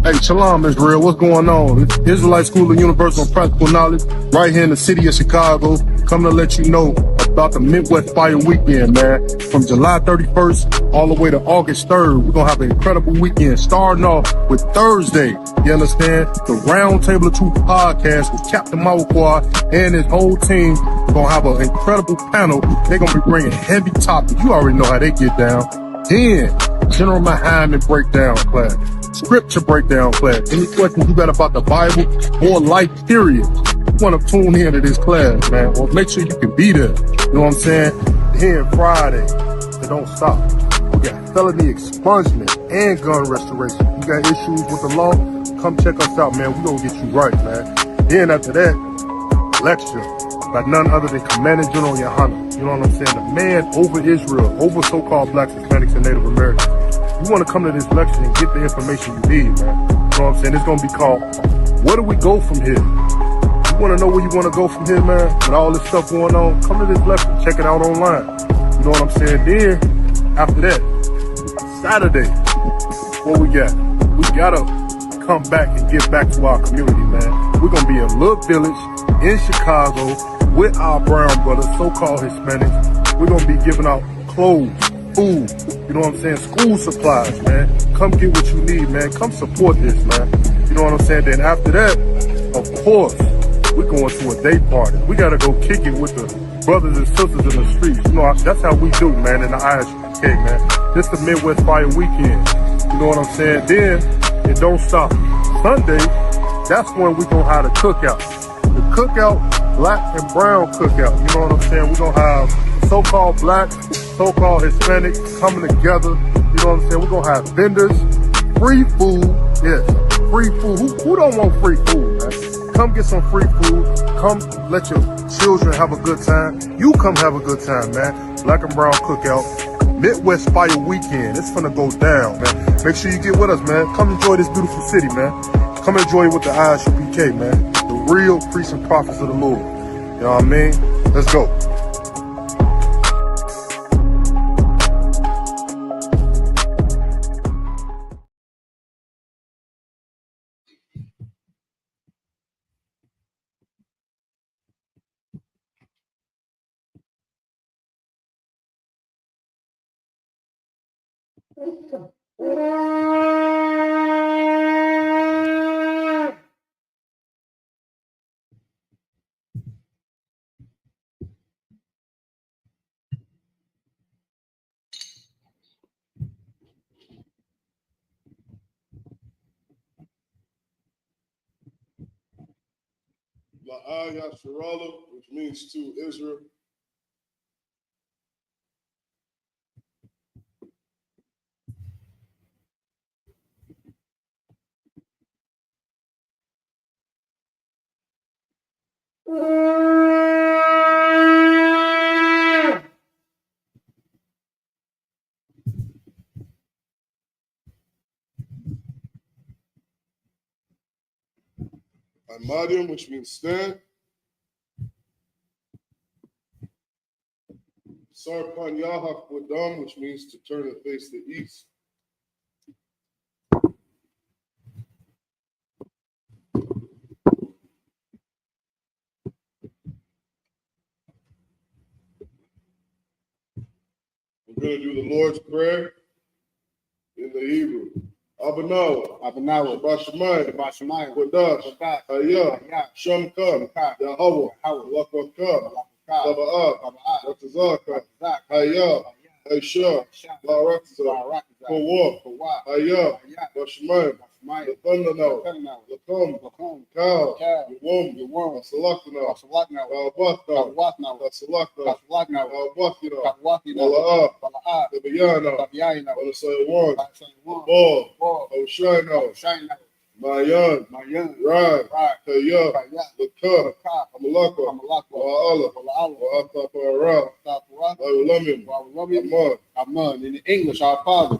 Hey, Shalom, Israel. What's going on? It's Israelite School of Universal and Practical Knowledge right here in the city of Chicago. Coming to let you know about the Midwest Fire Weekend, man. From July 31st all the way to August 3rd. We're going to have an incredible weekend starting off with Thursday. You understand? The Round Table of Truth podcast with Captain Mawakwa and his whole team. We're going to have an incredible panel. They're going to be bringing heavy topics. You already know how they get down. Then, General YAHANNA breakdown class. Scripture breakdown class. Any questions you got about the Bible or life period, you want to tune in to this class, man. Well, make sure you can be there. You know what I'm saying? Here Friday, they don't stop. We got felony expungement and gun restoration. You got issues with the law? Come check us out, man. We're going to get you right, man. Then after that, lecture by none other than Commander General YAHANNA. You know what I'm saying? The man over Israel, over so-called blacks, Hispanics, and Native Americans. You want to come to this lecture and get the information you need, man. You know what I'm saying? It's going to be called, Where Do We Go From Here? You want to know where you want to go from here, man? With all this stuff going on, come to this lecture. Check it out online. You know what I'm saying? Then, after that, Saturday, what we got? We got to come back and give back to our community, man. We're going to be in a little village in Chicago with our brown brothers, so-called Hispanics. We're going to be giving out clothes, food, you know what I'm saying, school supplies, man. Come get what you need, man. Come support this, man. You know what I'm saying? Then after that, of course, we're going to a day party. We got to go kick it with the brothers and sisters in the streets. You know, that's how we do, man, in the I.S.U.P.K, man. This the Midwest Fire Weekend. You know what I'm saying? Then, it don't stop. Sunday, that's when we going to have the cookout. The cookout, black and brown cookout. You know what I'm saying? We're going to have so-called black, so-called Hispanic coming together. You know what I'm saying? We're going to have vendors, free food. Yes, free food. Who don't want free food, man? Come get some free food. Come let your children have a good time. You come have a good time, man. Black and brown cookout. Midwest Fire Weekend. It's gonna go down, man. Make sure you get with us, man. Come enjoy this beautiful city, man. Come enjoy it with the I.S.U.P.K, man. The real priests and prophets of the Lord. You know what I mean? Let's go. SHALAM, which means to Israel. Amadium, which means stand. Sarpan Yahak Wadam, which means to turn and face the east. We're going to do the Lord's Prayer in the Hebrew. Abanawa, Shabbat Shemayim, Kodash, Hayah, Shamka, Yahweh, Lakaka, Sabbath, Ratazaka, Hayah, Aisha, Barakza, Kawah, Hayah, Bashmayim, Lakanana, Lakam, Kal, Yawam, Salakana, Albatna, Salakna, Albatina, Balaa, Tabayana, Alasayawan, Ball, Oshino, Mayan, Rad, Kaya, Laka, Amalaka, Wa'ala, Wa'atapara, Wa'ulamim, Aman. In English, our Father,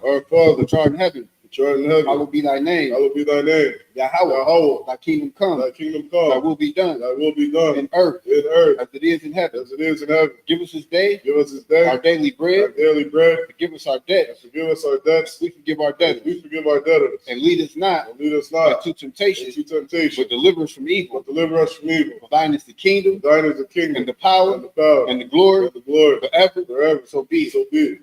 which art in heaven, which art in heaven. Hallowed be thy name. Hallowed be thy name. Yahweh. Thy kingdom come. Thy kingdom come. Thy will be done. Thy will be done. In earth. As it is in heaven. As it is in heaven. Give us this day. Give us this day. Our daily bread. Our daily bread. Forgive us our debts. Forgive us our debts. We forgive our debtors. We forgive our debtors. And lead us not. And lead us not into temptation. Into temptation. But deliver us from evil. But deliver us from evil. For thine is the kingdom. Thine is the kingdom. And the power. And the power. And the glory. And the glory. Forever. Forever. So be it. So be it.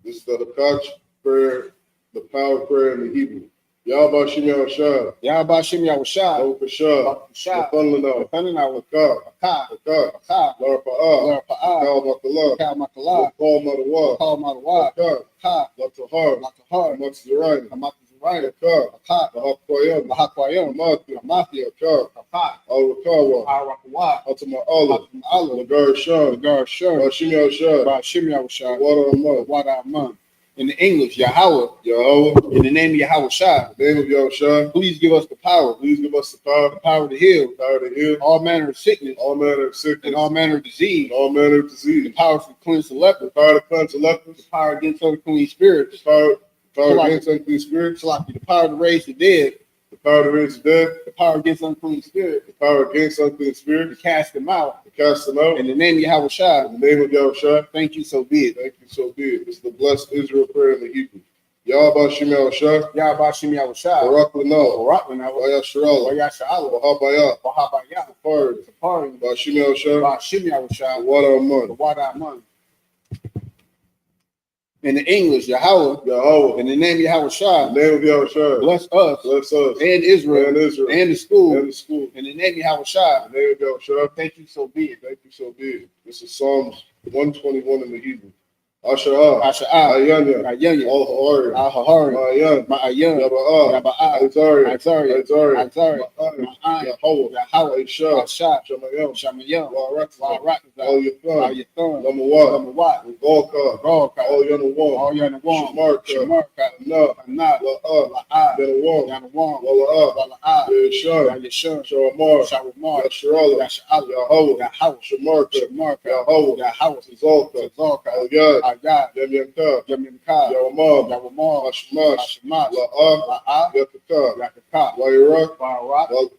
This is the Hakach prayer, the power prayer in the Hebrew. Yahweh Shem Yahushua. Yahweh Shem Yahushua. Yahushua. Yafanlana. Yafanlana. Hakach. Hakach. Larpa'ah. Larpa'ah. Kalmakala. Kalmakala. Paul Madawa. Paul Madawa. Hakach. Latahar. Latahar. Amatzirayim. Amatzirayim. Hakach. Lahakwayam. Lahakwayam. Amathia. Hakach. Hakach. Al-Rakawa. Al-Rakawa. Atama Allah. Allah. Lagar Sham. Lagar Sham. Bashim Yahushua. Bashim Yahushua. Wada Amman. Wada Amman. In the English, Yahweh. Yahweh. In the name of Yahushua. In the name of Yahushua. Please give us the power. Please give us the power. The power to heal. The power to heal. All manner of sickness. All manner of sickness. And all manner of disease. And all manner of disease. The power to cleanse the leper. The power to cleanse the lepers. The power against unclean spirits. The power against unclean spirits. The power to raise the dead. The power to raise the dead. The power against unclean spirits. The power against unclean spirits. To cast them out. To cast them out. In the name of Yahushua. In the name of Yahushua. Thank you, so be it. Thank you, so be it. It's the blessed Israel prayer in the Hebrew. Yahweh Shem Yahushua. Yahweh Shem Yahushua. Barak Lana. Barak Lana. Vayasharala. Vayasharala. Vahabaya. Vahabaya. Safari. Bashim Yahushua. Bashim Yahushua. Wada Amman. Wada Amman. In the English, Yahweh. In the name of Yahushua. In the name of Yahushua. Bless us. Bless us. And Israel. And Israel. And the school. And the school. In the name of Yahushua. In the name of Yahushua. Thank you, so be it. Thank you, so be it. This is Psalms 121 in the Hebrew. Asha'ah. Ayanya. Al-Hahari. Al-Hahari. Ma'ayan. Yaba'ah. Yaba'ah. Azari. Azari. Yahweh. Yahweh. Aisha. Shamayam. Shamayam. Wa'arak. Al-Yathan. Al-Yathan. Lamawat. Galka. Al-Yanawam. Al-Yanawam. Shamarka. Anna. La'ah. Yanawam. Wala'ah. Yeshua. Shawamar. Yasharala. Yahweh. Shamarka. Yahweh. Zalka. Al-Yad. Yamyamka. Yawamah. Hashmash. La'ah. Yakaka. Wa'irak.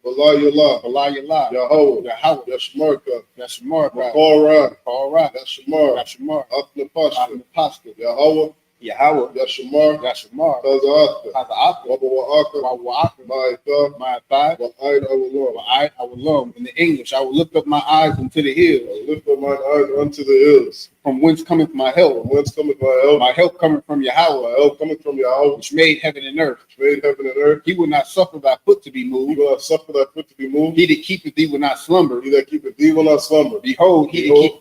Walayala. Yahweh. Yashmarka. Korah. Yashmar. Atnapashka. Yahweh. Yashmar. Taza'atka. Wabawa'aka. Ma'atha. Wa'aid Awalum. In the English, I will lift up my eyes unto the hills. I lift up my eyes unto the hills. From whence cometh my help? From whence cometh my help? My help cometh from Yahweh. My help cometh from Yahweh. Which made heaven and earth. Which made heaven and earth. He will not suffer thy foot to be moved. He will not suffer thy foot to be moved. He that keepeth thee will not slumber. He that keepeth thee will not slumber. Behold, he that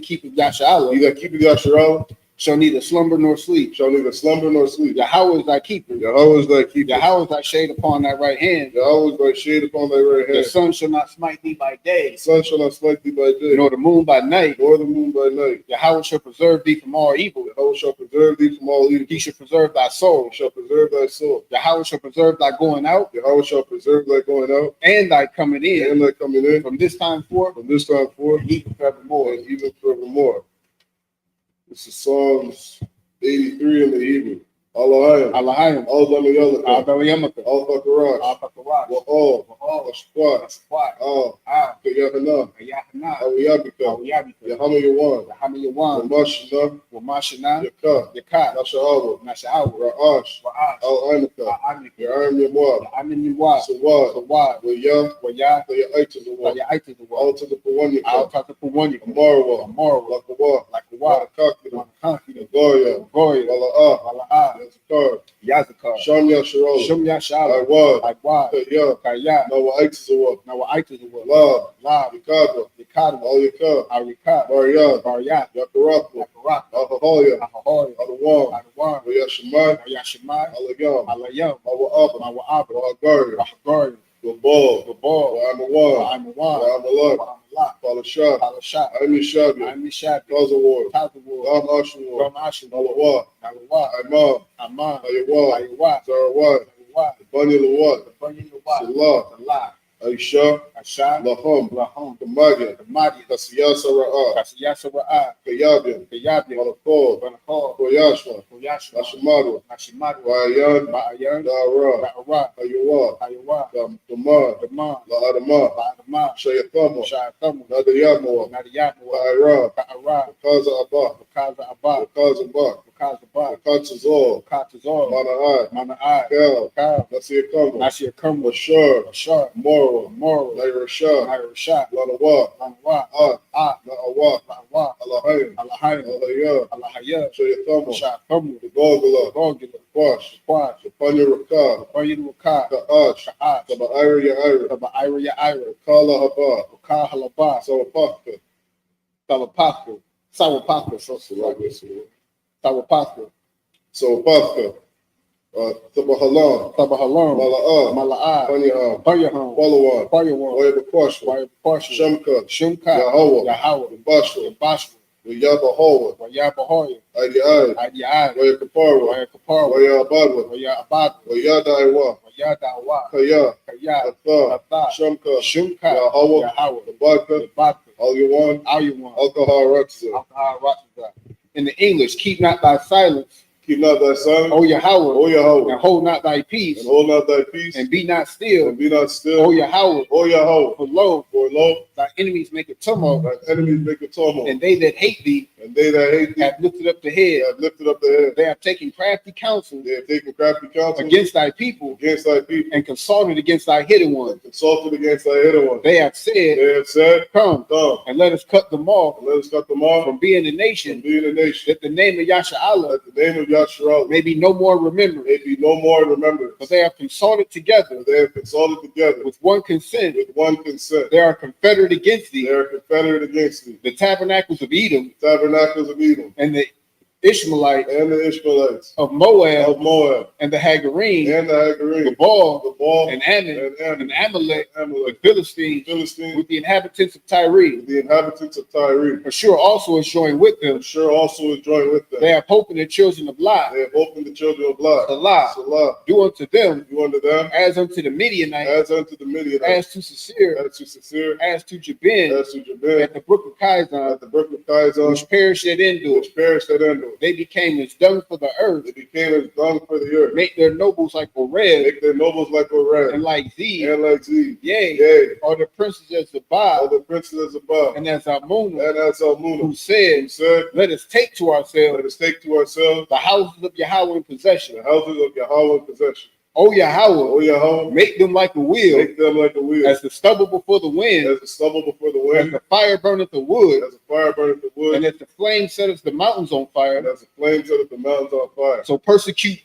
keepeth Yasharala. He that keepeth Yasharala. Shall neither slumber nor sleep. Yahweh Yahweh is thy keeper. Yahweh is thy keeper. Yahweh is thy shade upon thy right hand. Yahweh is thy shade upon thy right hand. The sun shall not smite thee by day. The sun shall not smite thee by day. Nor the moon by night. Nor the moon by night. Yahweh shall preserve thee from all evil. Yahweh shall preserve thee from all evil. He shall preserve thy soul. He shall preserve thy soul. Yahweh shall preserve thy going out. Yahweh shall preserve thy going out. And thy coming in. And thy coming in. From this time forth. From this time forth. And even forevermore. And even forevermore. This is Psalms 83 in the Hebrew. Allahayim. Al-Damayamaka. Al-Fakarak. Wa'al. Ashquat. Yahanna. I.S.U.P.K. Yahanna. Wamashana. Yaka. Nasha'awa. Ra'ash. Al-Ainaka. Ya'am Sawad. Wayah. All to the Pawanya. Amarwa. Lakawa. Goya. Yazakar. Sham Yasharala. Iwad. Kaya. Nawa'aitazawa. Lab. Yakadwa. Al-Yakab. Baryat. Yakarapwa. Al-Hahoya. Adawam. Yashmai. Alayam. Mawa'ab. Wa'agari. Babal. Wa'amawan. Palashat. Amishabi. Tazawar. Ram Ashwar. Imam. Ayawad. Zarawad. Bunny Lawad. Salah. Aisha, Asha, Lahum, Lahum, Kamagia, Kamadia, Kasiyasa Ra'a, Kasiyasa Ra'a, Kayabin, Kayabia, Malakor, Banakor, Koyashma, Koyashma, Nashimaru, Nashimaru, Wayan, Ba'ayan, Dara, Da'ara, Ayawa, Ayawa, Damar, Dama, La'adama, Ba'adama, Shayatama, Sha'atamu, Nadayamawa, Nadiyamu, Ta'ira, Ta'ara, Kaza Abba, Kaza Abba, Kaza Bak, Kaza Ba, Katazor, Katazor, Mana'at, Mana'ai, Kel, Kal, Nasiyakama, Nasir Kerma, Bashar, Bashar, Moral, Moral, Nairashah, Nairashah, Lanawa, Lanwa, Na'awa, La'awa, Alahayim, Alahayim, Alahaya, Alahaya, Shayatama, Sha'atamu, Gogula, Gogula, Kwash, Kwash, Panya Rakah, Bayin Waka, Ka'ash, Ka'ash, Kaba'ira Ya'ira, Taba'ira Ya'ira, Kala Haba, Ka Halaba, Sawapaka, Salapaka, Sawapaka, Sawapaka, Sawapaka, Tabahalam, Tabahalam, Mala'a, Mala'a, Panyaham, Panyaham, Palawan, Payawan, Wayabakwashwa, Parsha, Shemka, Shimka, Yahweh, Yahweh, Bashwa, Bashwa, Yabahawa, Wayabahoya, Adi'ai, Adi'ai, Wayakapara, Wayakapara, Wayabadwa, Wayabad, Wayadaiwa, Wayadawa, Kaya, Kaya, Atha, Atha, Shemka, Shimka, Yahweh, Yahweh, Baka, Baka, Al-Yawan, Al-Yawan, Alcohol Raksa. Alcohol Raksa. In the English, keep not thy silence, Keep not thy silence, O Yahweh, O Yahweh, and hold not thy peace, and hold not thy peace, and be not still, and be not still, O Yahweh, O Yahweh, for lo, for thy enemies make a tumult, thy enemies make a tumult, and they that hate thee and they that hate thee have lifted up the head. have lifted up their head. They have taken crafty counsel They have taken crafty counsel against thy people, against thy people, and consulted against thy hidden ones. and consulted against thy hidden ones. They have said, They have said, Come, and let us cut them off and let us cut them off from being a from nation, being a nation, that the name of Yasha'Allah that the name of Yahshua may be no more remembered. may be no more remembered. But they have consulted together They have consulted together with one consent. with one consent. They are confederate against They thee, are confederate against thee. the tabernacles of Edom, Tabernacles of Edom, and the Ishmaelites and the Ishmaelites of Moab, of Moab, and the Hagarim, and the Hagarim, the Baal, the Baal, and Ammon, and and Amalek, the Amalek, Philistines, Philistines, with the inhabitants of Tyre. the inhabitants of Tyre. Ashur also is joined with them. Sure also is joined with them. They have hope in the children of Lot. They have opened the children of Lot. Salah. Do unto them Do unto them as unto the Midianites, as unto the Midianites, as to Sisir, as to Sisir, as to Jabin, as to Jabin, at the brook of Kizon, at the brook of Kizon, which perished at Endor. which perished at Endor. They became as dung for the earth. They became as dung for the earth. Make their nobles like Oreb, Make their nobles like Oreb, and like Zeb, and like Zeb. yea, or the princes as All Zabad, the princes above, and as Almunah, and as Almunah, who said, Let us take to let ourselves us take to ourselves the houses of Yahweh in possession. the houses of Yahweh in possession. O Yahweh, O Yahweh, make them like a wheel, make them like a wheel, as the stubble before the wind, as the stubble before the as wind, the fire burneth the wood, as the fire burneth the wood, and as the flame setteth the mountains on fire. and as the flame setteth the mountains on fire. So persecute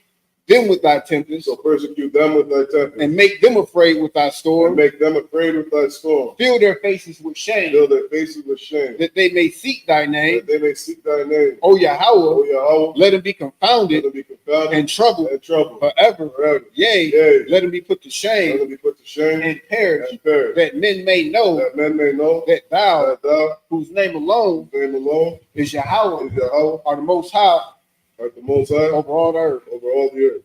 them with thy tempest, So persecute them with thy tempest, and make them afraid with thy and storm. make them afraid with thy storm. Fill their faces with shame, Fill their faces with shame, that they may seek thy name. that they may seek thy name. O O Yahweh, Yahweh, let them be let confounded them be confounded and troubled and troubled forever. forever. Yea, Yea, let them be put to let shame them be put to shame and perish, and perish, that men may know that men may know that thou, that thou, whose name alone whose name alone is Yahweh, is Yahweh, are the most high art the Most High over all the earth. over all the earth.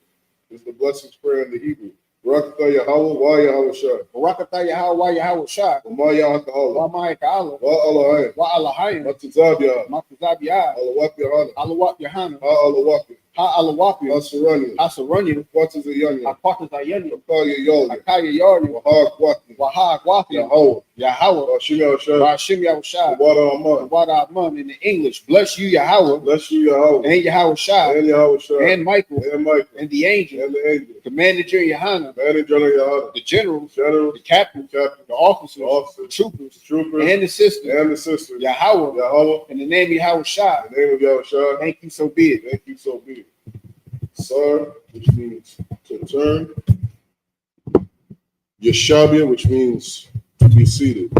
This is the blessings prayer in the Hebrew. Barakatah Yahweh, wa Yahweh Shah, Barakatah Yahweh, wa Yahweh Shah, wa Yahweh wa Ta'ala, Ma'ika'Allah, wa Allahayim, wa Allahayim, wa Tizabiyah, Matazabiyah, Alawak Yahana, Alawak Yahanna, Ha Alawak, Ha Alawaki, Ha Surani, Hasaranya, Quatas Yanya, Aquatas Ayanya, Akaya Yoli, Akaya Yari, Wahar Kwaki, Waha Gwaki, Yahweh, Yahweh, Shimel Shah, Bashim Yahushai, Wada Aman. Wada Aman in the English. Bless you, Yahweh, Bless you, Yahweh, and Yahweh Shai, and Yahweh Shah, and Michael, and Michael, and the angel, and the angel, the manager Yahanna, manager of Yahana, the generals, generals, the captains, captains, the officers, the officers, the troopers, troopers, and the sisters, and the sisters. Yahweh, Yahweh, in the name of Yahweh Shai. in the name of Yahweh Shah, Thank you, so be it. thank you, so be it. Sar, which means to turn. Yeshabia, which means to be seated.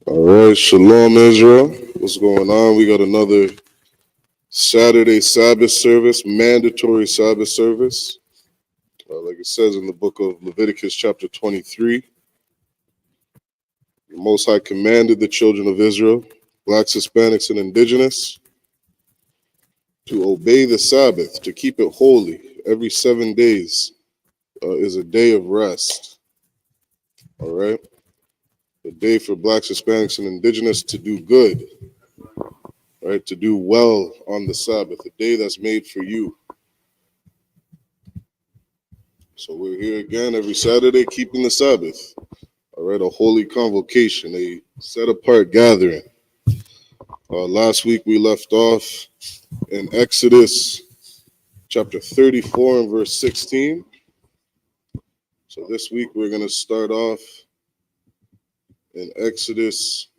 All right. right, Shalom Israel. What's going on? We got another Saturday Sabbath service, mandatory Sabbath service. Like it says in the book of Leviticus chapter 23, the Most High commanded the children of Israel, blacks, Hispanics, and indigenous, to obey the Sabbath, to keep it holy. Every 7 days is a day of rest. All right? A day for blacks, Hispanics, and indigenous to do good. Right, to do well on the Sabbath, a day that's made for you. So we're here again every Saturday, keeping the Sabbath. All right, a holy convocation, a set-apart gathering. Last week we left off in Exodus chapter 34 and verse 16. So this week we're going to start off in Exodus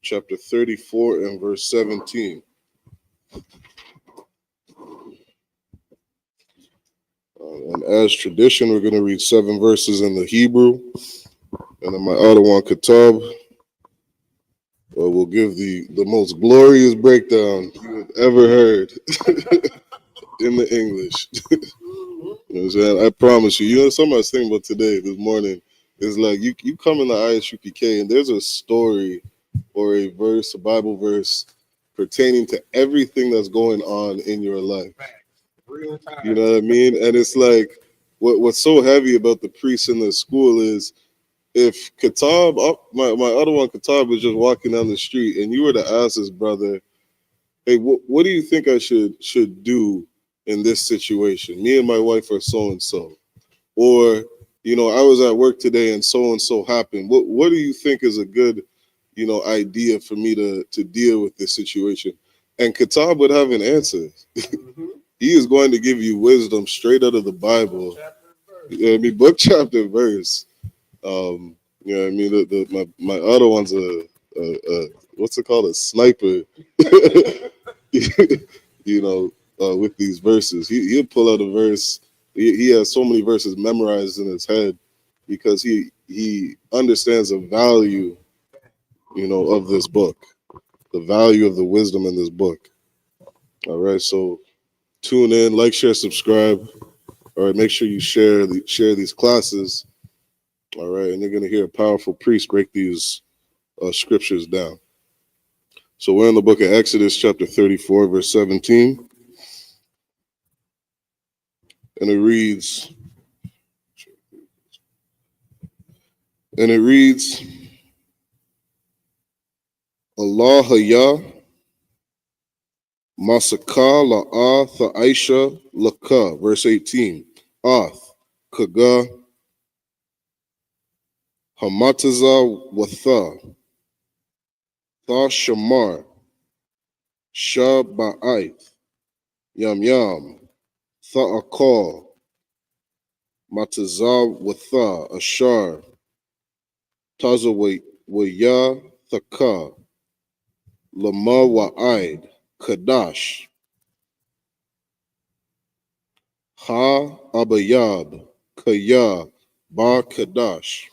chapter 34 and verse 17. And as tradition, we're going to read 7 verses in the Hebrew, and then my Adawan Kitab will give the most glorious breakdown you have ever heard in the English. You know what I'm saying? I promise you. You know, something I was thinking about today, this morning, is like you come in the I.S.U.P.K. and there's a story or a verse, a Bible verse, pertaining to everything that's going on in your life. You know what I mean? And it's like, what's so heavy about the priests in the school is, if Kitab, my other one, Kitab, was just walking down the street and you were to ask his brother, hey, what do you think I should do in this situation? Me and my wife are so-and-so. Or, you know, I was at work today and so-and-so happened. What do you think is a good, you know, idea for me to deal with this situation? And Kitab would have an answer. Mm-hmm. He is going to give you wisdom straight out of the Bible. Yeah, I mean, book, chapter, verse. You know what I mean? My other one's a what's it called? A sniper. You know, with these verses. He'll pull out a verse. He has so many verses memorized in his head because he understands the value, you know, of this book, the value of the wisdom in this book. All right, so tune in, like, share, subscribe. All right, make sure you share these classes. All right, and you're going to hear a powerful priest break these scriptures down. So we're in the book of Exodus, chapter 34, verse 17. And it reads, Allah Haya Masaka La'ah Tha'aisha Laka, verse 18. Ath Kaga Hamataza Watha Tha Shamar Shaba'ith Yam Yam Tha'akal Mataza Watha Ashar Taza Waya Thaka Lama Wa'id Kadash Ha Abayab Kaya Ba Kadash.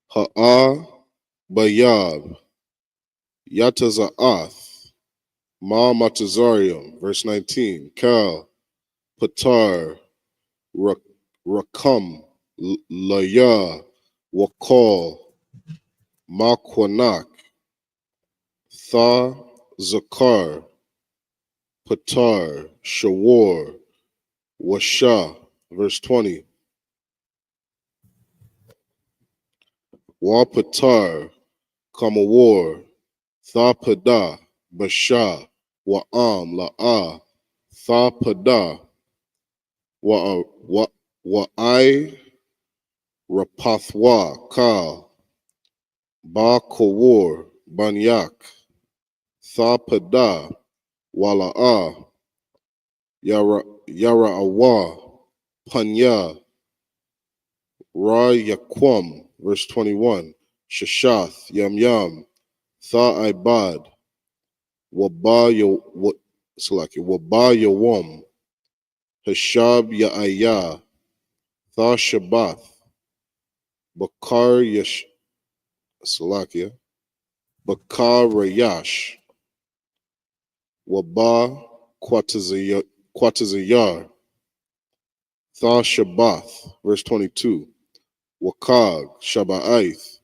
Ha'a Bayab Yataza'ath Ma Matazarium, verse 19. Kal Patar Rakam Laya Wakal Makwanak Tha Zakar Patar Shawar Washa, verse 20. Wa Patar Kamawar Tha Pada Basha Wa'am La'ah Tha Pada Wa'ai Rapathwa Ka Ba Kawar Banyak Tha Pada Wala'ah Yara Awa Panya Ra Yaquam, verse 21. Shashath Yam Yam Tha Ibad Waba Yawam, Hashab Ya'aya, Tha Shabbath, Bakar Yash Salakia, Bakar Rayash, Waba Quatazayar, Tha Shabbath, verse 22, Wakag, Shaba'ath,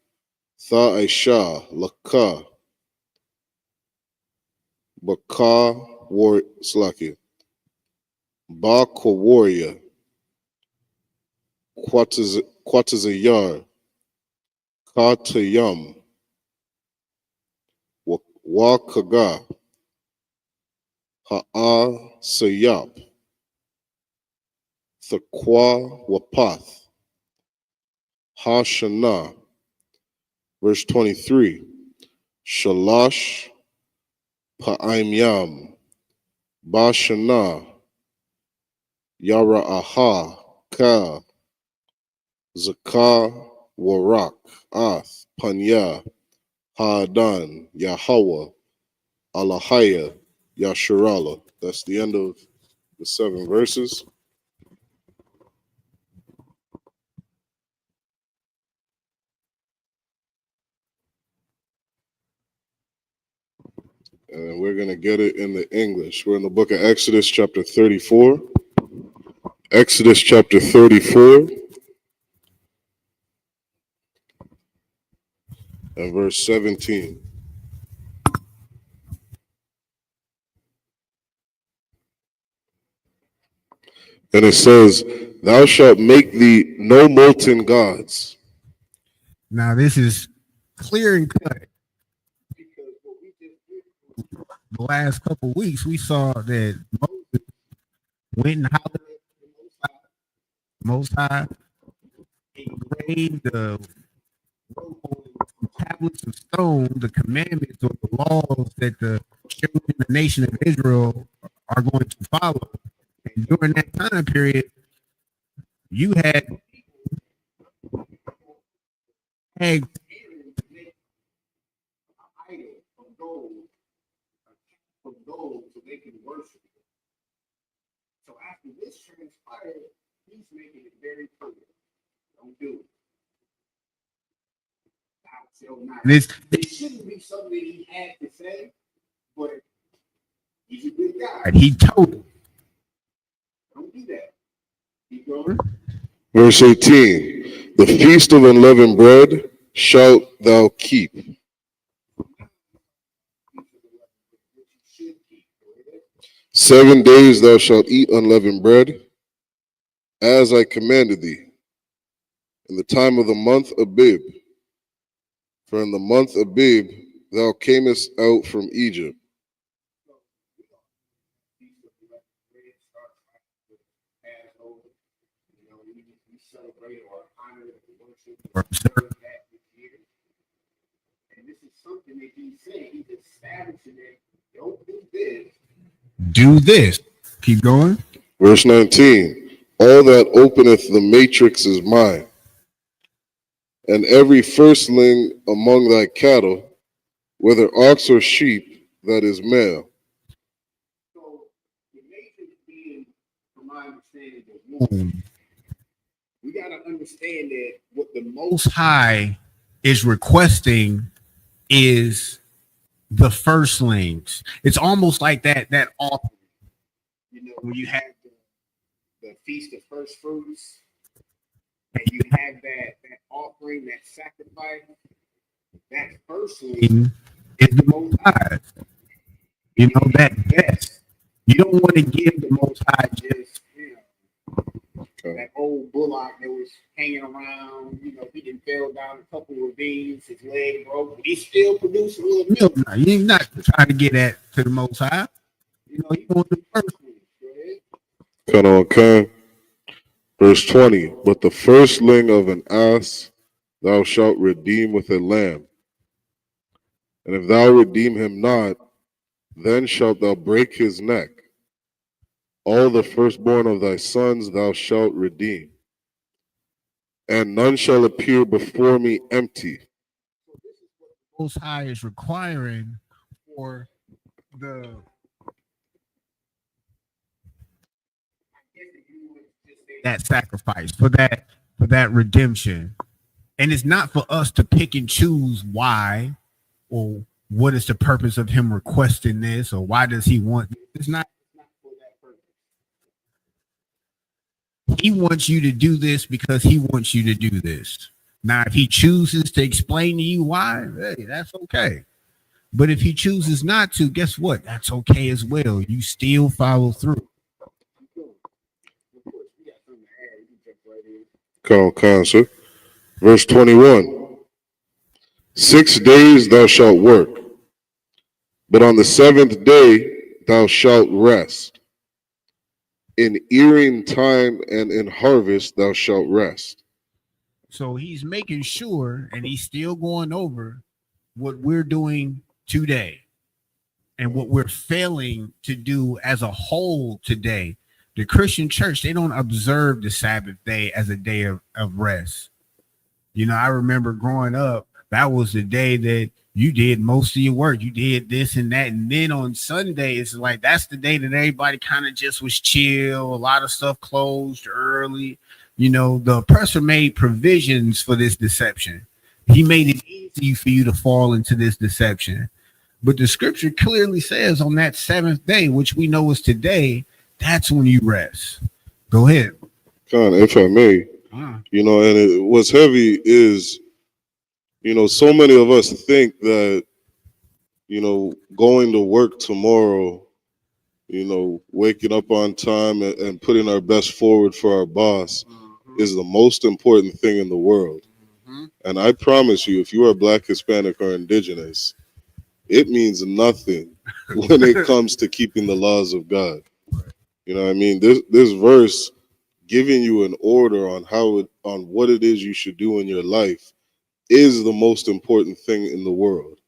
Tha Aisha, Laka, Bakar War Salakia, Ba Warrior, Quatazayar, Katayam, Wakaga, Ha'a Sayap, Thaqua Wapath, Hashanah, verse 23, Shalash Pa'imyam, Bashana, Yara'aha, Ka, Zakah, Warak, Ath, Panya, Ha'adan, Yahweh, Alahaya, Yasharala. That's the end of the 7 verses. And we're going to get it in the English. We're in the book of Exodus, chapter 34. Exodus, chapter 34, and verse 17. And it says, Thou shalt make thee no molten gods. Now, this is clear and cut. The last couple of weeks, we saw that Moses went and hollered at the Most High, engraved the tablets of stone, the commandments or the laws that the children of the nation of Israel are going to follow. And during that time period, you had Of gold so they can worship him. So after this transpired, he's making it very clear. Don't do it. Thou shalt not. This shouldn't be something that he had to say, but he's a good guy. And he told him, don't do that. Keep going. Verse 18, The feast of unleavened bread shalt thou keep. 7 days thou shalt eat unleavened bread, as I commanded thee, in the time of the month Abib. For in the month Abib thou camest out from Egypt. And this is something that he's saying. He's establishing it. Don't do this. do this. Keep going. Verse 19, All that openeth the matrix is mine, and every firstling among thy cattle, whether ox or sheep, that is male. So the matrix being, from my understanding, the womb. We got to understand that what the Most High is requesting is the firstlings. It's almost like that offering. You know, when you have the feast of first fruits, and you have that offering, that sacrifice, that firstling is the Most High. You know, that best. You don't want to give the Most High just, that old bullock that was hanging around. You know, he didn't fell down a couple of ravines, his leg broke, but he still produced a little milk. Now, you ain't not trying to get that to the Most High. You know, you want the firstling. Cut on Khan. Verse 20, But the firstling of an ass thou shalt redeem with a lamb. And if thou redeem him not, then shalt thou break his neck. All the firstborn of thy sons thou shalt redeem. And none shall appear before me empty. So this is what the Most High is requiring for the that sacrifice for that redemption. And it's not for us to pick and choose why or what is the purpose of him requesting this or why does he want this. It's not for that purpose. He wants you to do this because he wants you to do this. Now, if he chooses to explain to you why, hey, that's okay. But if he chooses not to, guess what? That's okay as well. You still follow through. Come, sir. Verse 21. 6 days thou shalt work, but on the seventh day thou shalt rest. In earing time and in harvest thou shalt rest. So he's making sure, and he's still going over what we're doing today and what we're failing to do as a whole today. The Christian church, they don't observe the Sabbath day as a day of rest. You know, I remember growing up, that was the day that you did most of your work. You did this and that. And then on Sunday, it's like that's the day that everybody kind of just was chill. A lot of stuff closed early. You know, the oppressor made provisions for this deception. He made it easy for you to fall into this deception. But the scripture clearly says on that seventh day, which we know is today, that's when you rest. Go ahead. Con, if I may, you know, and what's heavy is, you know, so many of us think that, you know, going to work tomorrow, you know, waking up on time and putting our best forward for our boss is the most important thing in the world. And I promise you, if you are Black, Hispanic, or Indigenous, it means nothing when it comes to keeping the laws of God. You know what I mean? This verse giving you an order on on what it is you should do in your life is the most important thing in the world,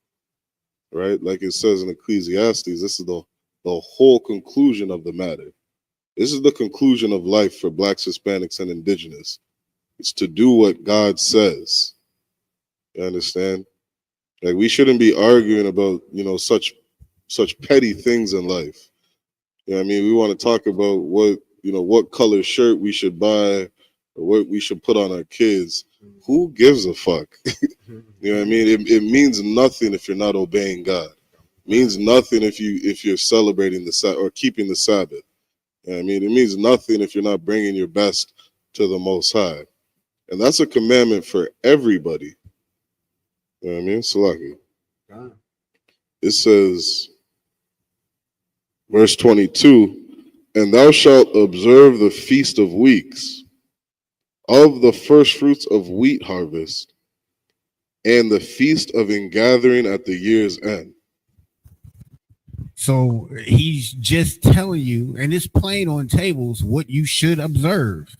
right? Like it says in Ecclesiastes, this is the whole conclusion of the matter. This is the conclusion of life for Blacks, Hispanics, and Indigenous. It's to do what God says. You understand? Like we shouldn't be arguing about, you know, such petty things in life. You know what I mean? We want to talk about what color shirt we should buy or what we should put on our kids. Who gives a fuck? You know what I mean? It means nothing if you're not obeying God. It means nothing if you're celebrating the Sabbath or keeping the Sabbath. You know what I mean? It means nothing if you're not bringing your best to the Most High. And that's a commandment for everybody. You know what I mean? Salaki. It says, verse 22, and thou shalt observe the feast of weeks, of the first fruits of wheat harvest, and the feast of ingathering at the year's end. So he's just telling you, and it's plain on tables, what you should observe.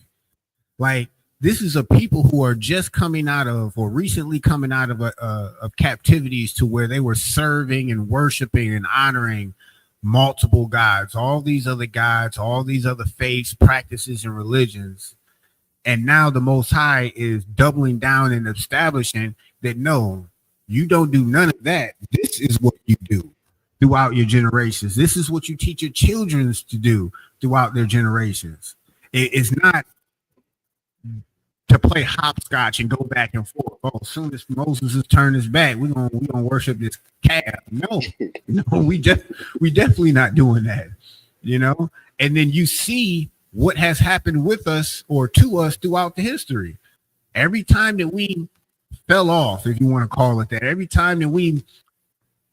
Like, this is a people who are just coming out of or recently coming out of captivities to where they were serving and worshiping and honoring multiple gods, all these other gods, all these other faiths, practices, and religions. And now the Most High is doubling down and establishing that, no, you don't do none of that. This is what you do throughout your generations. This is what you teach your children to do throughout their generations. It's not to play hopscotch and go back and forth. Oh, as soon as Moses has turned his back, we're gonna worship this calf. No, we definitely not doing that, you know. And then you see what has happened with us or to us throughout the history. Every time that we fell off, if you want to call it that, every time that we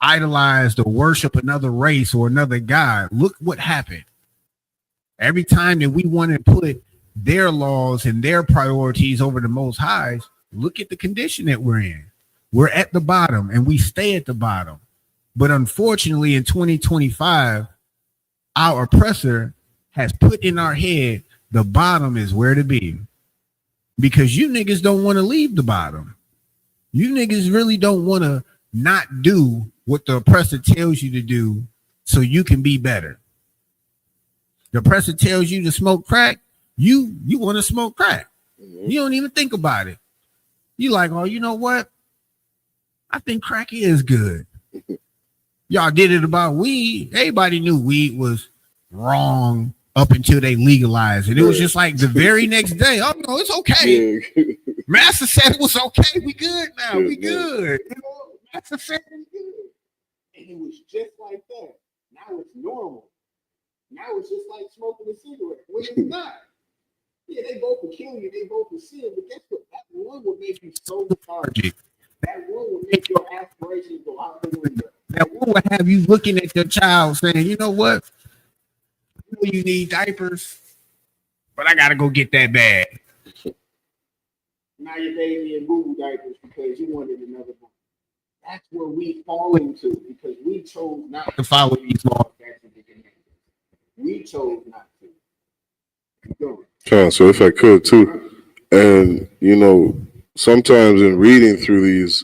idolized or worship another race or another god, look what happened. Every time that we want to put their laws and their priorities over the Most High's, look at the condition that we're in. We're at the bottom and we stay at the bottom. But unfortunately, in 2025, our oppressor has put in our head the bottom is where to be. Because you niggas don't want to leave the bottom. You niggas really don't want to not do what the oppressor tells you to do so you can be better. The oppressor tells you to smoke crack. You want to smoke crack. You don't even think about it. You like, oh, you know what? I think crack is good. Y'all did it about weed. Everybody knew weed was wrong up until they legalized it. It was just like the very next day. Oh no, it's okay. Yeah. Master said it was okay. We good now. Yeah, We yeah. good. You know, Master said it was good. And it was just like that. Now it's normal. Now it's just like smoking a cigarette. When it's not. Yeah, they both will kill you. They both will sin. But guess what? That one will make you so lethargic. That one will make your aspirations go out the window. That one will have you looking at your child saying, you know what? You know you need diapers, but I got to go get that bag. Now your baby in boo diapers because you wanted another one. That's where we fall into because we chose not to follow these laws. We chose not to. Go. So if I could too, and sometimes in reading through these,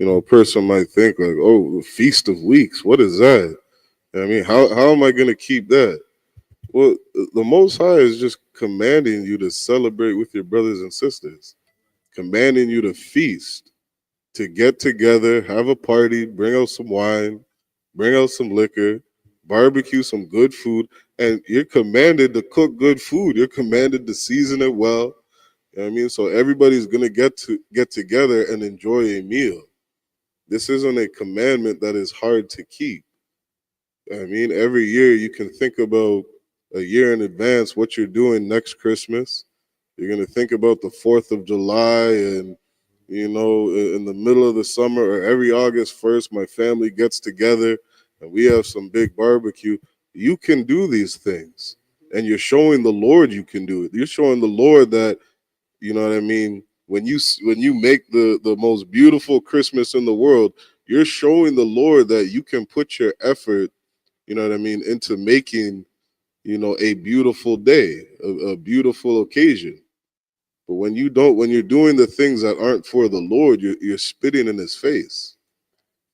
a person might think like, oh, the Feast of Weeks, what is that? I mean, how am I going to keep that? Well, the Most High is just commanding you to celebrate with your brothers and sisters, commanding you to feast, to get together, have a party, bring out some wine, bring out some liquor, barbecue some good food, and you're commanded to cook good food. You're commanded to season it well. You know what I mean? So everybody's gonna get together and enjoy a meal. This isn't a commandment that is hard to keep. I mean, every year you can think about a year in advance what you're doing next Christmas. You're gonna think about the 4th of July and in the middle of the summer or every August 1st, my family gets together and we have some big barbecue. You can do these things. And you're showing the Lord you can do it. You're showing the Lord that, you know what I mean? When you make the most beautiful Christmas in the world, you're showing the Lord that you can put your effort, you know what I mean, into making, a beautiful day, a beautiful occasion. But when you're doing the things that aren't for the Lord, you're spitting in his face.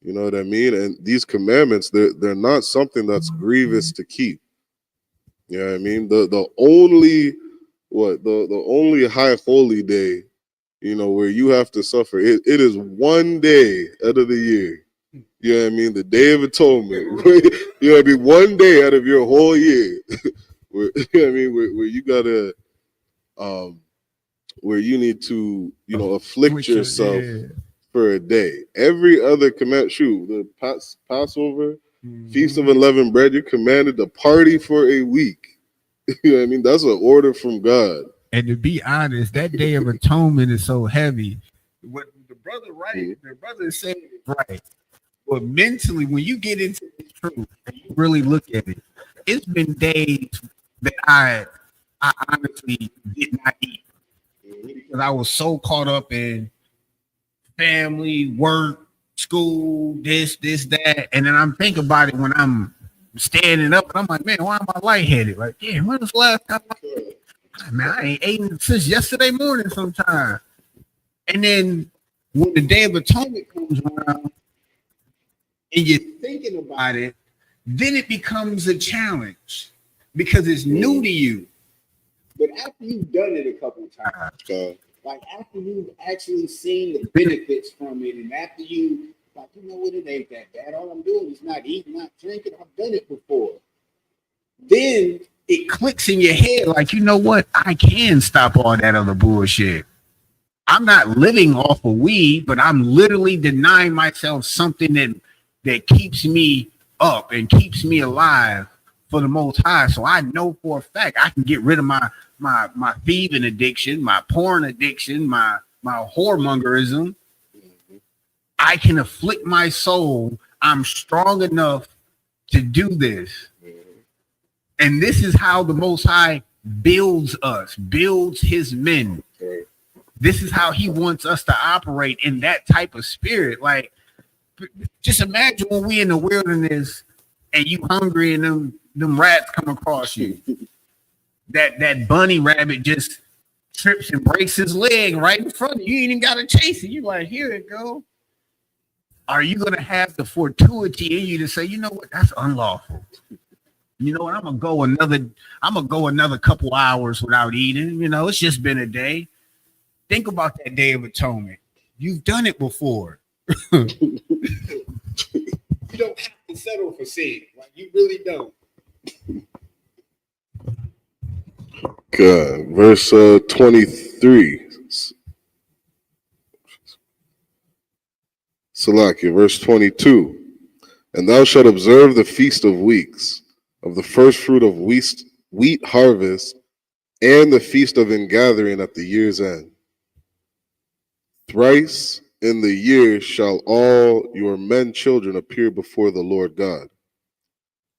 You know what I mean? And these commandments, they're not something that's grievous to keep. You know what I mean? The only high holy day, where you have to suffer, it is one day out of the year. You know what I mean? The Day of Atonement. You know what I mean? One day out of your whole year. Where, you know what I mean? Where you gotta where you need to, afflict yourself for a day. Every other command, the Passover, Feast of Unleavened Bread, you're commanded to party for a week. You know what I mean? That's an order from God. And to be honest, that Day of Atonement is so heavy. What the brother the brother is saying is right. But mentally, when you get into this truth and you really look at it, it's been days that I honestly did not eat because I was so caught up in family, work, school, this, that. And then I'm thinking about it when I'm standing up and I'm like, man, why am I lightheaded? Like, yeah, when was the last time man, I ain't eaten since yesterday morning sometime. And then when the Day of Atonement comes around and you're thinking about it, then it becomes a challenge because it's new to you. But after you've done it a couple of times, like after you've actually seen the benefits from it, and after you, like, you know what, it ain't that bad. All I'm doing is not eating, not drinking. I've done it before. Then it clicks in your head, like, you know what? I can stop all that other bullshit. I'm not living off of weed, but I'm literally denying myself something that keeps me up and keeps me alive for the Most High. So I know for a fact I can get rid of my thieving addiction, my porn addiction, my whoremongerism. I can afflict my soul. I'm strong enough to do this. And this is how the Most High builds us, builds his men. This is how he wants us to operate in that type of spirit. Like, just imagine when we in the wilderness and you hungry and them rats come across you. That bunny rabbit just trips and breaks his leg right in front of you. You ain't even got to chase it. You like, here it go. Are you going to have the fortuity in you to say, you know what, that's unlawful. You know what, I'm gonna go another couple hours without eating. You know, it's just been a day. Think about that Day of Atonement. You've done it before. You don't have to settle for sin. Like you really don't. God. Verse 23. Salakia, verse 22. And thou shalt observe the feast of weeks, of the first fruit of wheat harvest, and the feast of ingathering at the year's end. Thrice in the year shall all your men children appear before the Lord God,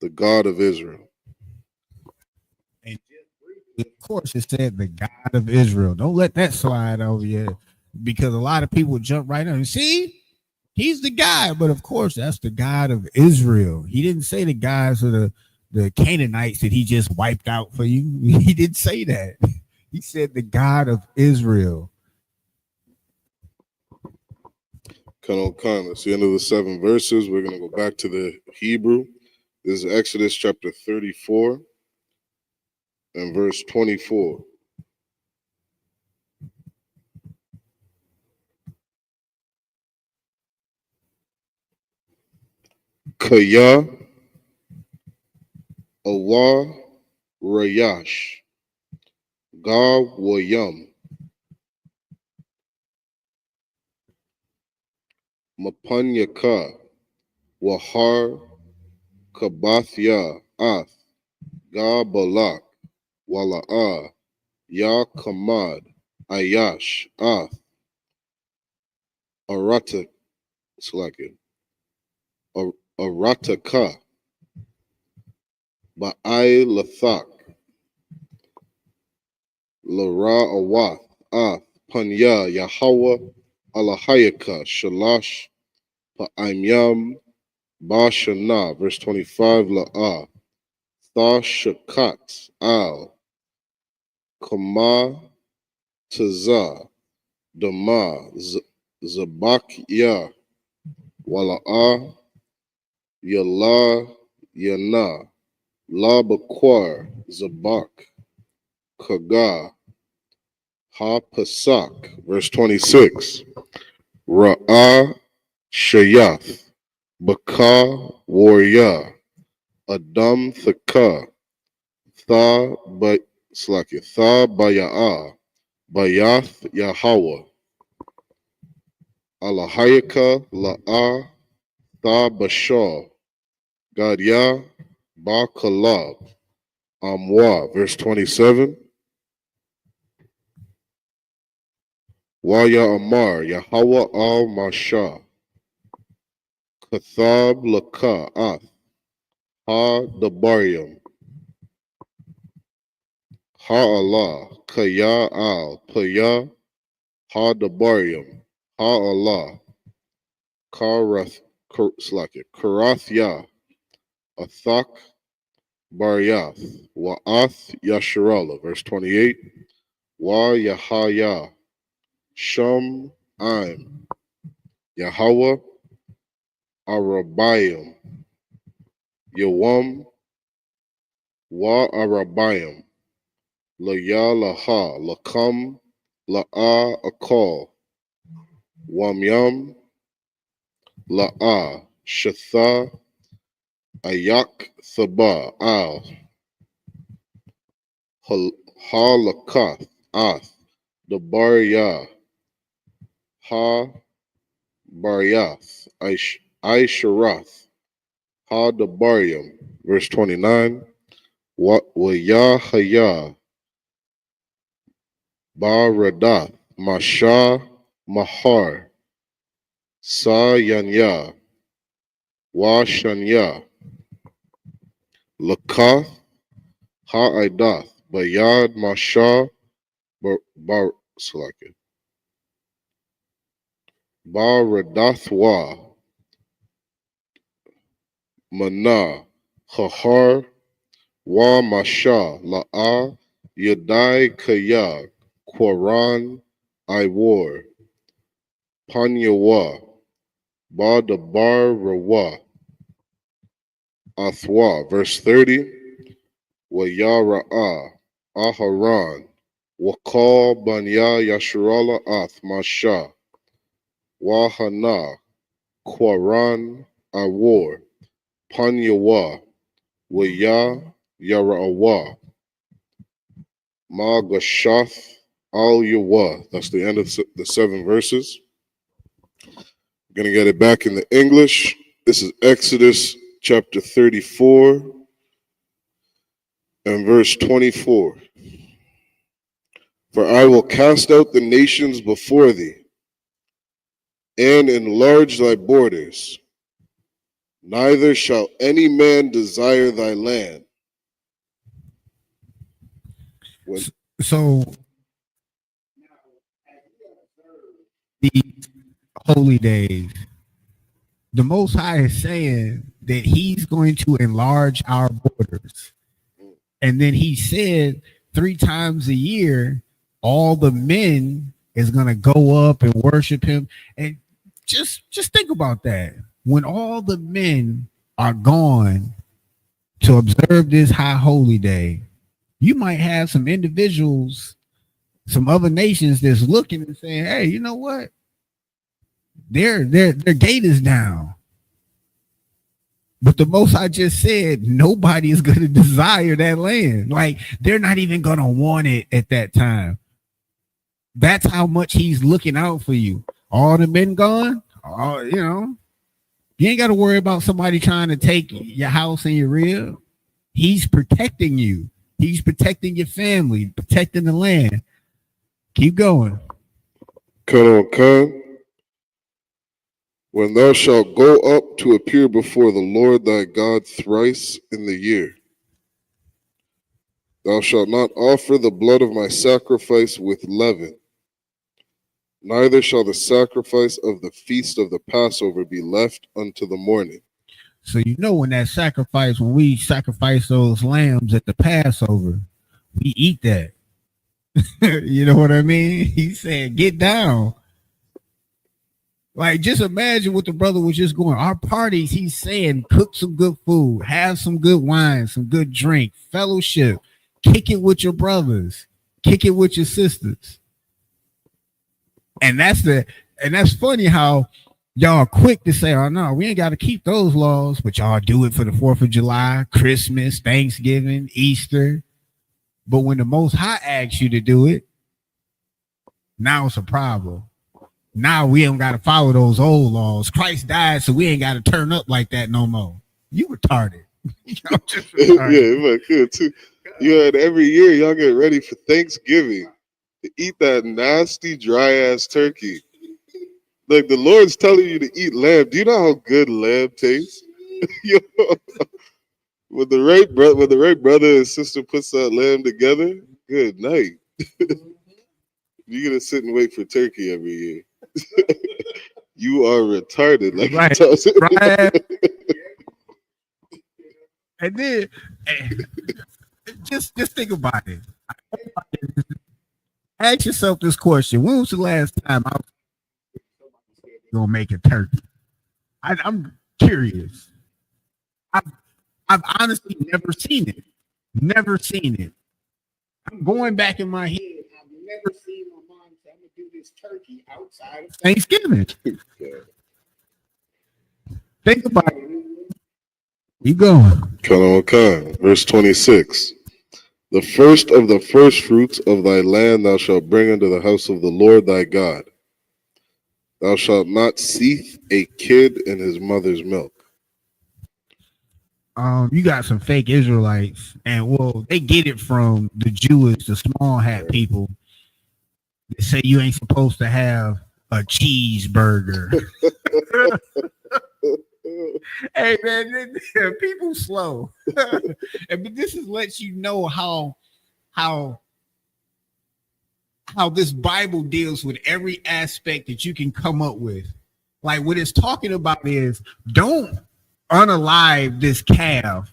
the God of Israel. And of course, it said the God of Israel. Don't let that slide over you, because a lot of people jump right on. See, he's the guy, but of course, that's the God of Israel. He didn't say the guys of the Canaanites that he just wiped out for you. He didn't say that. He said the God of Israel. That's the end of the 7 verses. We're going to go back to the Hebrew. This is Exodus chapter 34 and verse 24. Kaya Awa Rayash Ga Wayam Mapanyaka Wahar Kabathya Ath Ga Balak Wala'a Ya Kamad Ayash Ath Arata Slakin Arataka Ba'ai Lathak Lara Awath Ath Panya Yahweh Alahayaka Shalash Pa'imyam Bashana, verse 25, La'ah, Tha Shakat, Al, Kama, Taza, Dama, Zabak, Ya, Wala'ah, Yala, Yana, La Bakwar, Zabak, Kaga, Ha Pasak, verse 26, Ra'ah, Shayath, Baka, Warrior, Adam, Thaka, Tha Baya'a, Bayath Yahweh, Alahayaka La'a, Tha Bashar, Gadya, Ba Kalab, Amwa, verse 27. Waya Amar, Yahweh al Masha, Kathab Laka Ath, Ha Dabarium, Ha Allah, Kaya al, Paya, Ha Dabarium, Ha Allah, Karathya, Athak Baryath, Wa'ath Yasharala, verse 28, Wa Yahaya, Shum Aim, Yahweh, Arabayim, Yawam, Wa Arabayim, Laya Laha, Lakam, La'a Akal, Wamyam, La'a, Shatha, Ayak Thaba, Al, Halakath, Ath, the Barya, Ha Baryath, Aisharath, Ha Dabaryam, verse 29, Wayahaya, Baradath, Masha, Mahar, Sa Yanya, Washanya, Lakath, Ha Idath, Bayad, Masha, Baradathwa, Mana, Hahar, Wa Masha, La'a, Yadai Kaya, Quran, Iwar, Panyawa, Ba Dabar Rawa, Athwa, verse 30, Wayara'a, Aharan, Wakal Banya Yasharala Ath Masha, Wahana, Quran, Iwar, upon Yahweh, Wayah Yara'awah, Ma Gashath al Yahweh. That's the end of the 7 verses. I'm going to get it back in the English. This is Exodus chapter 34 and verse 24. For I will cast out the nations before thee, and enlarge thy borders. Neither shall any man desire thy land. So the holy days, the Most High is saying that he's going to enlarge our borders. And then he said 3 times a year, all the men is going to go up and worship him. And just think about that. When all the men are gone to observe this high holy day, you might have some individuals, some other nations that's looking and saying, hey, you know what? Their gate is down. But the Most I just said, nobody is going to desire that land. Like, they're not even going to want it at that time. That's how much he's looking out for you. All the men gone, you ain't got to worry about somebody trying to take your house and your rib. He's protecting you. He's protecting your family, protecting the land. Keep going. Come. When thou shalt go up to appear before the Lord thy God thrice in the year, thou shalt not offer the blood of my sacrifice with leaven, neither shall the sacrifice of the feast of the Passover be left unto the morning. So when that sacrifice, when we sacrifice those lambs at the Passover, we eat that. You know what I mean? He said, get down. Like, just imagine what the brother was just going. Our parties, he's saying, cook some good food, have some good wine, some good drink, fellowship, kick it with your brothers, kick it with your sisters. And that's funny how y'all are quick to say, oh no, we ain't got to keep those laws, but y'all do it for the 4th of July, Christmas, Thanksgiving, Easter. But when the Most High asks you to do it, now it's a problem. Now we don't got to follow those old laws. Christ died, so we ain't got to turn up like that no more. You retarded. Y'all just retarded. Yeah, good too. Every year y'all get ready for Thanksgiving to eat that nasty dry ass turkey. Like, the Lord's telling you to eat lamb. Do you know how good lamb tastes? When the right brother and sister puts that lamb together, good night. You're gonna sit and wait for turkey every year. You are retarded. Like, right. And then just think about it. Ask yourself this question: when was the last time I was gonna make a turkey? I'm curious. I've honestly never seen it. Never seen it. I'm going back in my head. I've never seen my mom say, I'm gonna do this turkey outside of Thanksgiving. Think about it. Keep going. Verse 26. The first of the first fruits of thy land thou shalt bring into the house of the Lord thy God. Thou shalt not seethe a kid in his mother's milk. You got some fake Israelites, and they get it from the Jewish, the small hat people. They say you ain't supposed to have a cheeseburger. Hey man, people slow. But this lets you know how this Bible deals with every aspect that you can come up with. Like, what it's talking about is, don't unalive this calf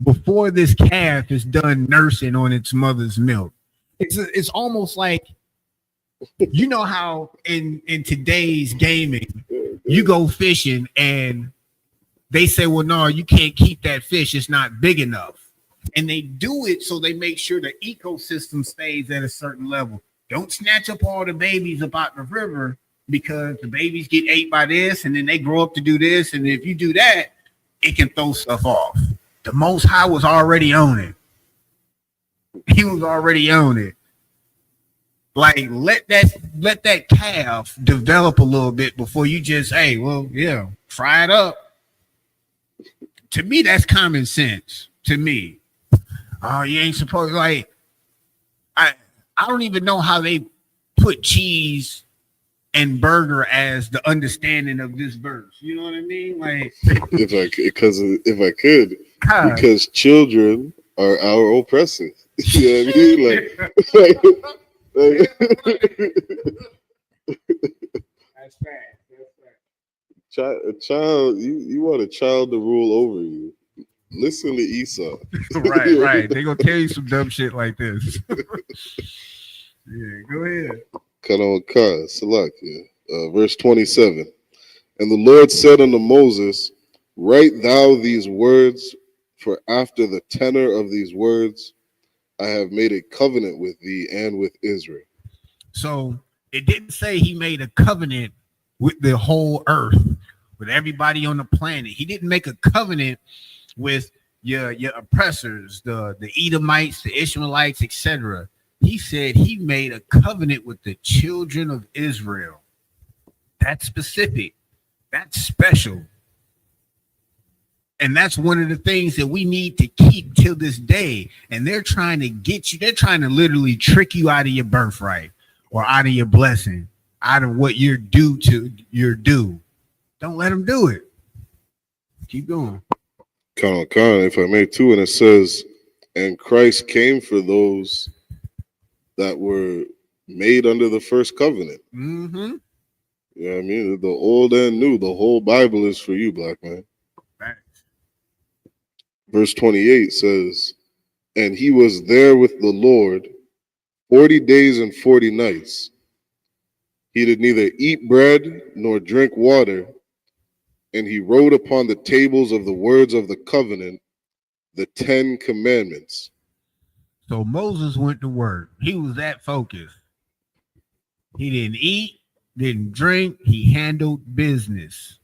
before this calf is done nursing on its mother's milk. It's almost like, you know how in today's gaming you go fishing and they say, well, no, you can't keep that fish, it's not big enough. And they do it so they make sure the ecosystem stays at a certain level. Don't snatch up all the babies about the river, because the babies get ate by this and then they grow up to do this. And if you do that, it can throw stuff off. The Most High was already on it. He was already on it. Like let that calf develop a little bit before you just, hey, well, yeah, fry it up. To me, that's common sense. To me, oh, you ain't supposed like. I don't even know how they put cheese and burger as the understanding of this verse. You know what I mean? Like, if I could, because children are our oppressors. You know what I mean? That's fact. A child, you want a child to rule over you. Listen to Esau. Right. They gonna tell you some dumb shit like this. Yeah, go ahead. Verse 27. And the Lord said unto Moses, write thou these words, for after the tenor of these words I have made a covenant with thee and with Israel. So it didn't say he made a covenant with the whole earth, with everybody on the planet. He didn't make a covenant with your oppressors, the Edomites, the Ishmaelites, etc. He said he made a covenant with the children of Israel. That's specific. That's special. And that's one of the things that we need to keep till this day. And they're trying to get you, they're trying to literally trick you out of your birthright or out of your blessing, out of what you're due to your due. Don't let them do it. Keep going. If I may too, and it says, and Christ came for those that were made under the first covenant. Mm-hmm. You know what I mean? The old and new, the whole Bible is for you, black man. Right. Verse 28 says, and he was there with the Lord 40 days and 40 nights. He did neither eat bread nor drink water, and he wrote upon the tables of the words of the covenant the 10 commandments. So Moses went to work. He was that focused. He didn't eat, didn't drink. He handled business.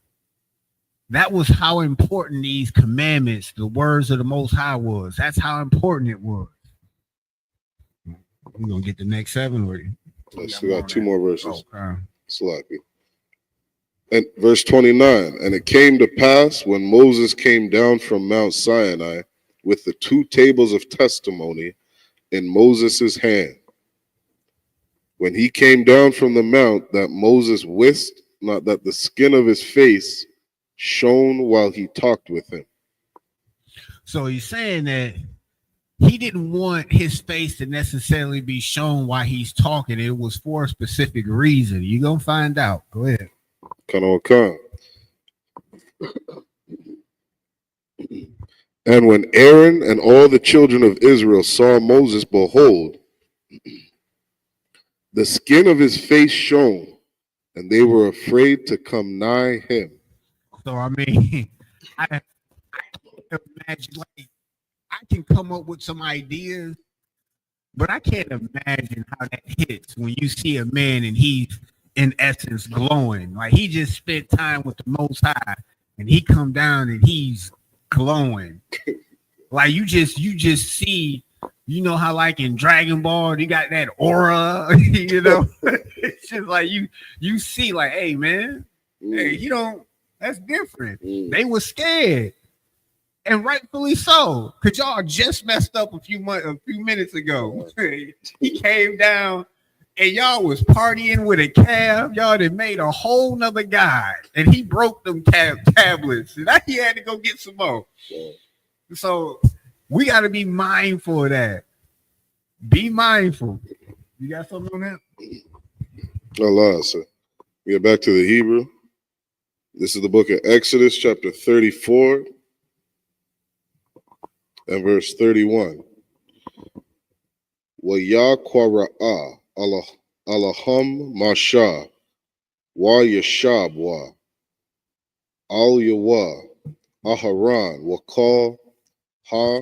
That was how important these commandments, the words of the Most High was. That's how important it was. We're going to get the next 7. I still got 2 more verses. Okay. Sloppy. And verse 29, and it came to pass when Moses came down from Mount Sinai with the 2 tables of testimony in Moses' hand, when he came down from the mount, that Moses wist not that the skin of his face shone while he talked with him. So he's saying that he didn't want his face to necessarily be shown while he's talking. It was for a specific reason. You're going to find out. Go ahead. And when Aaron and all the children of Israel saw Moses, behold, the skin of his face shone, and they were afraid to come nigh him. So, I mean, I can't imagine, like, I can come up with some ideas, but I can't imagine how that hits when you see a man and he's, in essence, glowing. Like, he just spent time with the Most High, and he come down and he's glowing. Like, you just see, you know how like in Dragon Ball, you got that aura, you know? It's just like you see like, hey, man, hey, you don't, that's different. They were scared. And rightfully so, because y'all just messed up a few minutes ago. He came down and y'all was partying with a calf. Y'all done made a whole nother guy, and he broke them tablets. And he had to go get some more. So we got to be mindful of that. Be mindful. You got something on that? Allah, sir. We get back to the Hebrew. This is the book of Exodus, chapter 34. And verse 31. Wa yaqwara'a Allahum masha wa yashab wa al yawa aharan wa call ha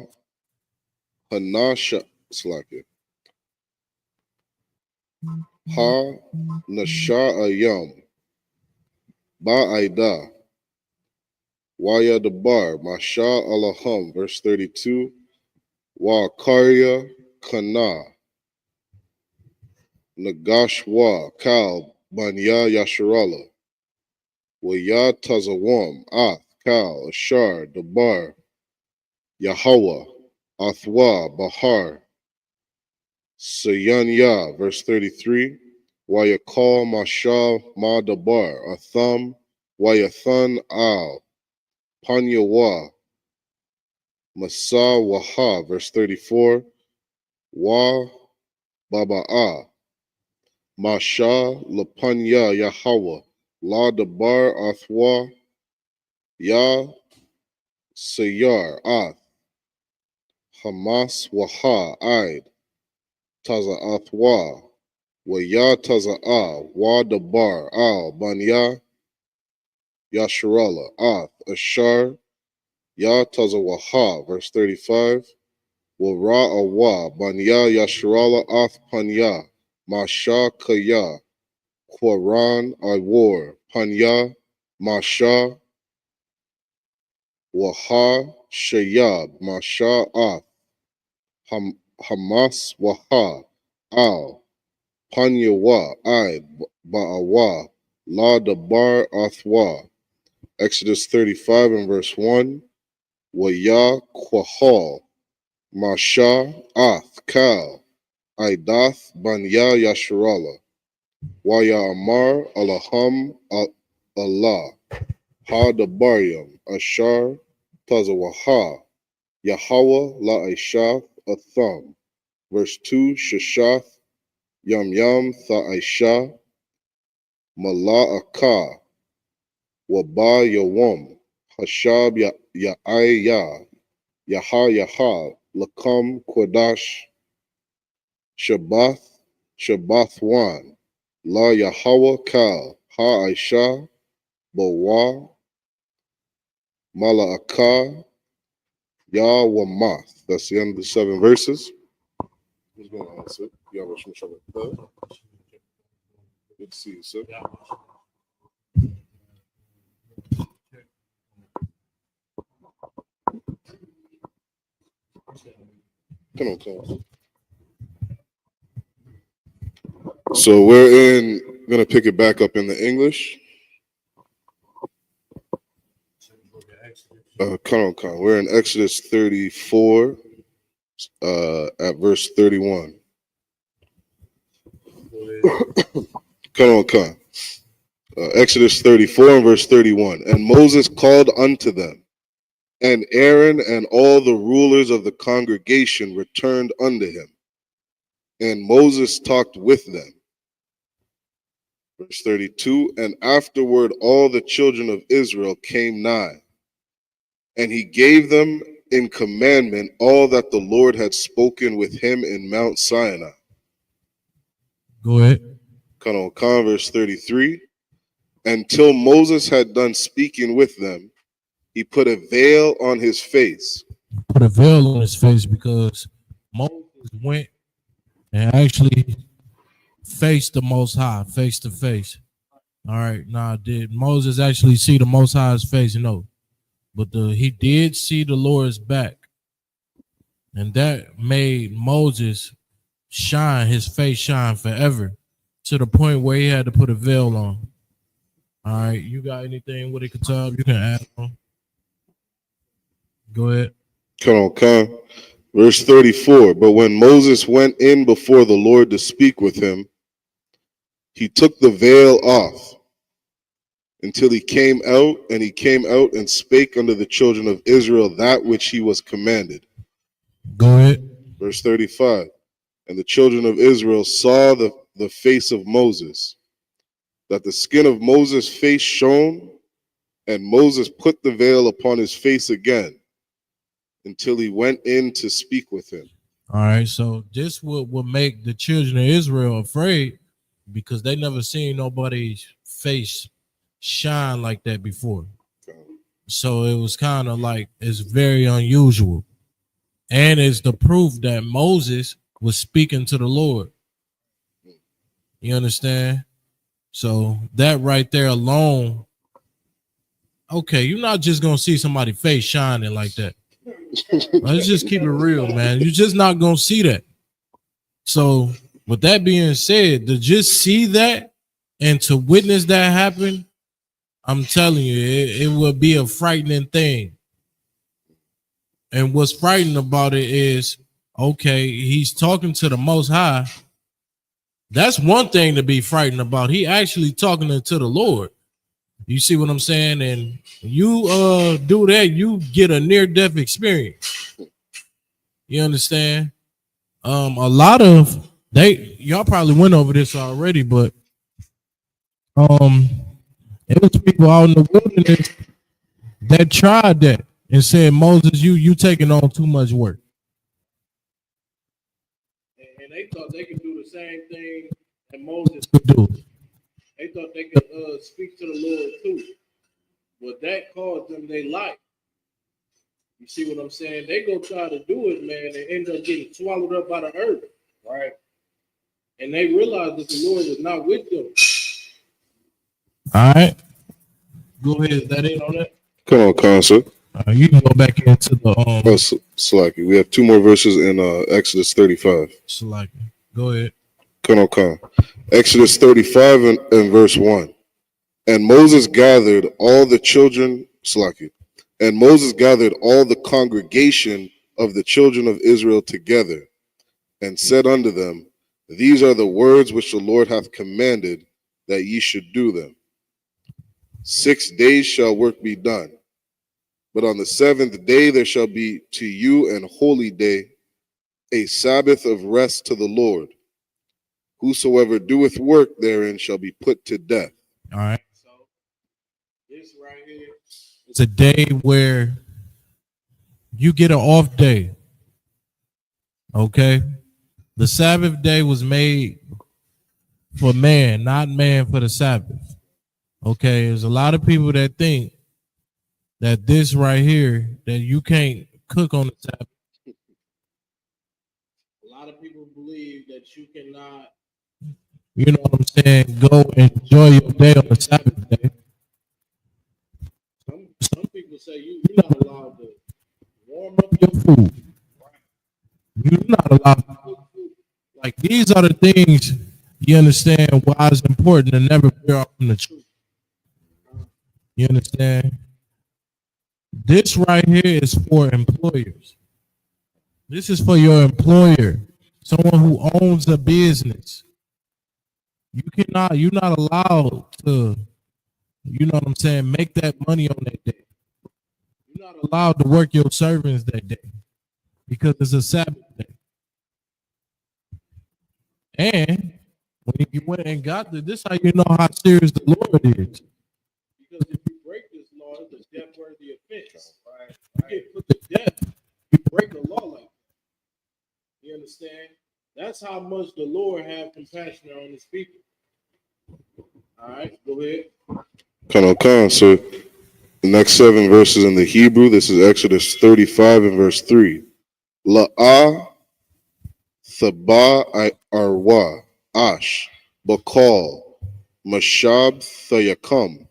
hanasha slaka ha nasha ayam ba'ida Waya Dabar, Masha Alaham, verse 32. Wa Karya Kana, Nagashwa Kal, Banya Yasharala, Waya Tazawam, Ath, Kal, Ashar, Dabar, Yahweh, Athwa, Bahar, Sayanya, verse 33. Wayakal Masha Ma Dabar, Atham, Wayathan Al, Panyawa, Masa Waha, verse 34. Wa Baba'a, Masha Lapanya Yahweh, La Dabar Athwa, Ya Sayar Ath, Hamas Waha Aid, Taza Athwa, Wa Ya Taza'a, Wa Dabar Al Banya Yasharala Ath, Ashar, Ya Tazawaha, verse 35. Wa Ra'awa, Banya Yasharala Ath Panya, Masha Kaya, Quran Iwar, Panya, Masha, Waha, Shayab, Masha Ath, Hamas Waha, Al, Panyawa, Id, Ba'awa, La Dabar Athwa. Exodus 35 and verse 1. Waya Quahal, Masha Ath, Kal, Idath, Banya Yasharala. Waya Amar, Alaham, Allah. Ha Dabaryam, Ashar, Tazawaha, Yahweh, La Aisha, Atham. Verse 2, Shashath, Yam Yam, Tha Aisha, Mala'aka, Waba Yawam, Hashab Ya'aya, Yaha, Lakam Quadash, Shabbath, Shabbathwan, La Yahweh Kal, Ha Aisha, Bawa, Mala'aka, Yahwamath. That's the end of the 7 verses. What's going on, sir? Good to see you, sir. Come on. So we're gonna pick it back up in the English. Come on. We're in Exodus 34, at verse 31. Come on. Exodus 34 and verse 31. And Moses called unto them, and Aaron and all the rulers of the congregation returned unto him. And Moses talked with them. Verse 32. And afterward all the children of Israel came nigh, and he gave them in commandment all that the Lord had spoken with him in Mount Sinai. Go ahead. Come on, verse 33. Until Moses had done speaking with them, he put a veil on his face. Put a veil on his face because Moses went and actually faced the Most High, face to face. All right. Now, did Moses actually see the Most High's face? No. But he did see the Lord's back. And that made Moses shine, his face shine forever, to the point where he had to put a veil on. All right. You got anything with it, Katab? You can add on. Go ahead. Come on. Verse 34. But when Moses went in before the Lord to speak with him, he took the veil off until he came out, and he came out and spake unto the children of Israel that which he was commanded. Go ahead. Verse 35. And the children of Israel saw the face of Moses, that the skin of Moses' face shone, and Moses put the veil upon his face again until he went in to speak with him. All right, so this will make the children of Israel afraid because they never seen nobody's face shine like that before. So it was kind of like, it's very unusual. And it's the proof that Moses was speaking to the Lord. You understand? So that right there alone okay, you're not just gonna see somebody's face shining like that. Let's just keep it real, man. You're just not gonna see that. So, with that being said, to just see that and to witness that happen, I'm telling you, it will be a frightening thing. And what's frightening about it is, okay, he's talking to the Most High. That's one thing to be frightened about. He actually talking to the Lord. You see what I'm saying? And you do that, you get a near-death experience. You understand? A lot of y'all probably went over this already, but it was people out in the wilderness that tried that and said, Moses, you taking on too much work. And they thought they could do the same thing that Moses could do. They thought they could speak to the Lord too. But that caused them their life. You see what I'm saying? They go try to do it, man, and end up getting swallowed up by the earth, right? And they realize that the Lord is not with them. All right. Go ahead. Is that it on that? Come on, Concert. You can go back into the Salaki. We have two more verses in Exodus 35. Salaki. Go ahead. Come on. Exodus 35 and verse 1. And Moses gathered all the children, Salaki. And Moses gathered all the congregation of the children of Israel together, and said unto them, These are the words which the Lord hath commanded, that ye should do them. 6 days shall work be done, but on the seventh day there shall be to you an holy day, a Sabbath of rest to the Lord. Whosoever doeth work therein shall be put to death. All right. So this right here, it's a day where you get an off day. Okay. The Sabbath day was made for man, not man for the Sabbath. Okay. There's a lot of people that think that this right here, that you can't cook on the Sabbath. A lot of people believe that you cannot, you know what I'm saying, go enjoy your day on the Sabbath day. Some people say you're not allowed to warm up your food. You're not allowed to cook food. Like, these are the things you understand why it's important to never veer off from the truth. You understand? This right here is for employers. This is for your employer, someone who owns a business. You're not allowed to, you know what I'm saying, make that money on that day. You're not allowed to work your servants that day because it's a Sabbath day. And when you went and got this, how you know how serious the Lord is. Because if you break this law, it's a death-worthy offense. Right? You get put to death. You break a law like that. You understand? That's how much the Lord have compassion on his people. All right, go ahead. Come. So the next 7 verses in the Hebrew, this is Exodus 35 and verse 3. La'ah thaba arwa ash bakal mashab thayakam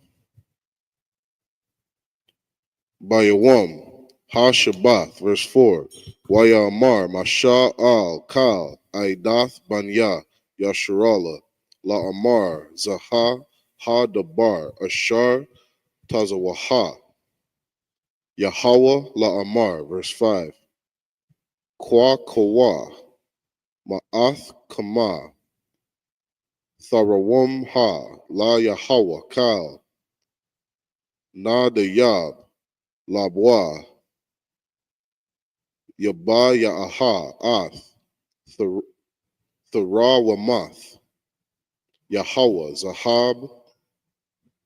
bayawam ha-shabath, verse 4. Wayamar masha al kal aidath banya yasharala la'amar zaha ha-dabar ashar tazawaha Yahweh la'amar, verse 5. Kwa kawa ma'ath kama tharawam ha la Yahweh kal na dayab labwa yaba ya'aha ath tharawamath Yahweh zahab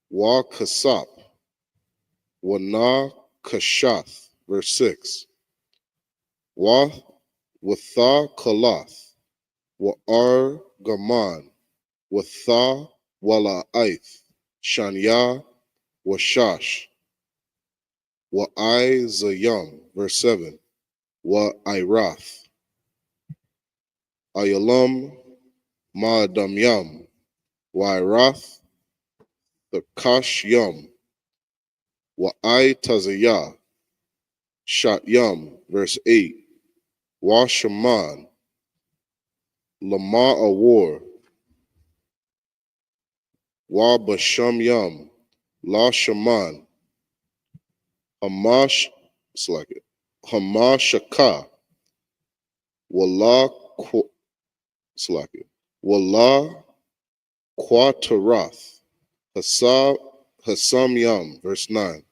wa kasap wa na kashath, verse 6. Wa watha kalath wa ar gaman watha wala aith shanya wa shash wa I zayam, verse 7. Wa irath ayalam ma damyam wa irath the kash yam Wa'ai Tazayah, Shat Yam, verse 8. Wa Shaman, Lama Awar, Wa Basham Yam, La Shaman, Hamash, Hamashaka, Wala Wala Quatarath, Hasam Yam, verse 9.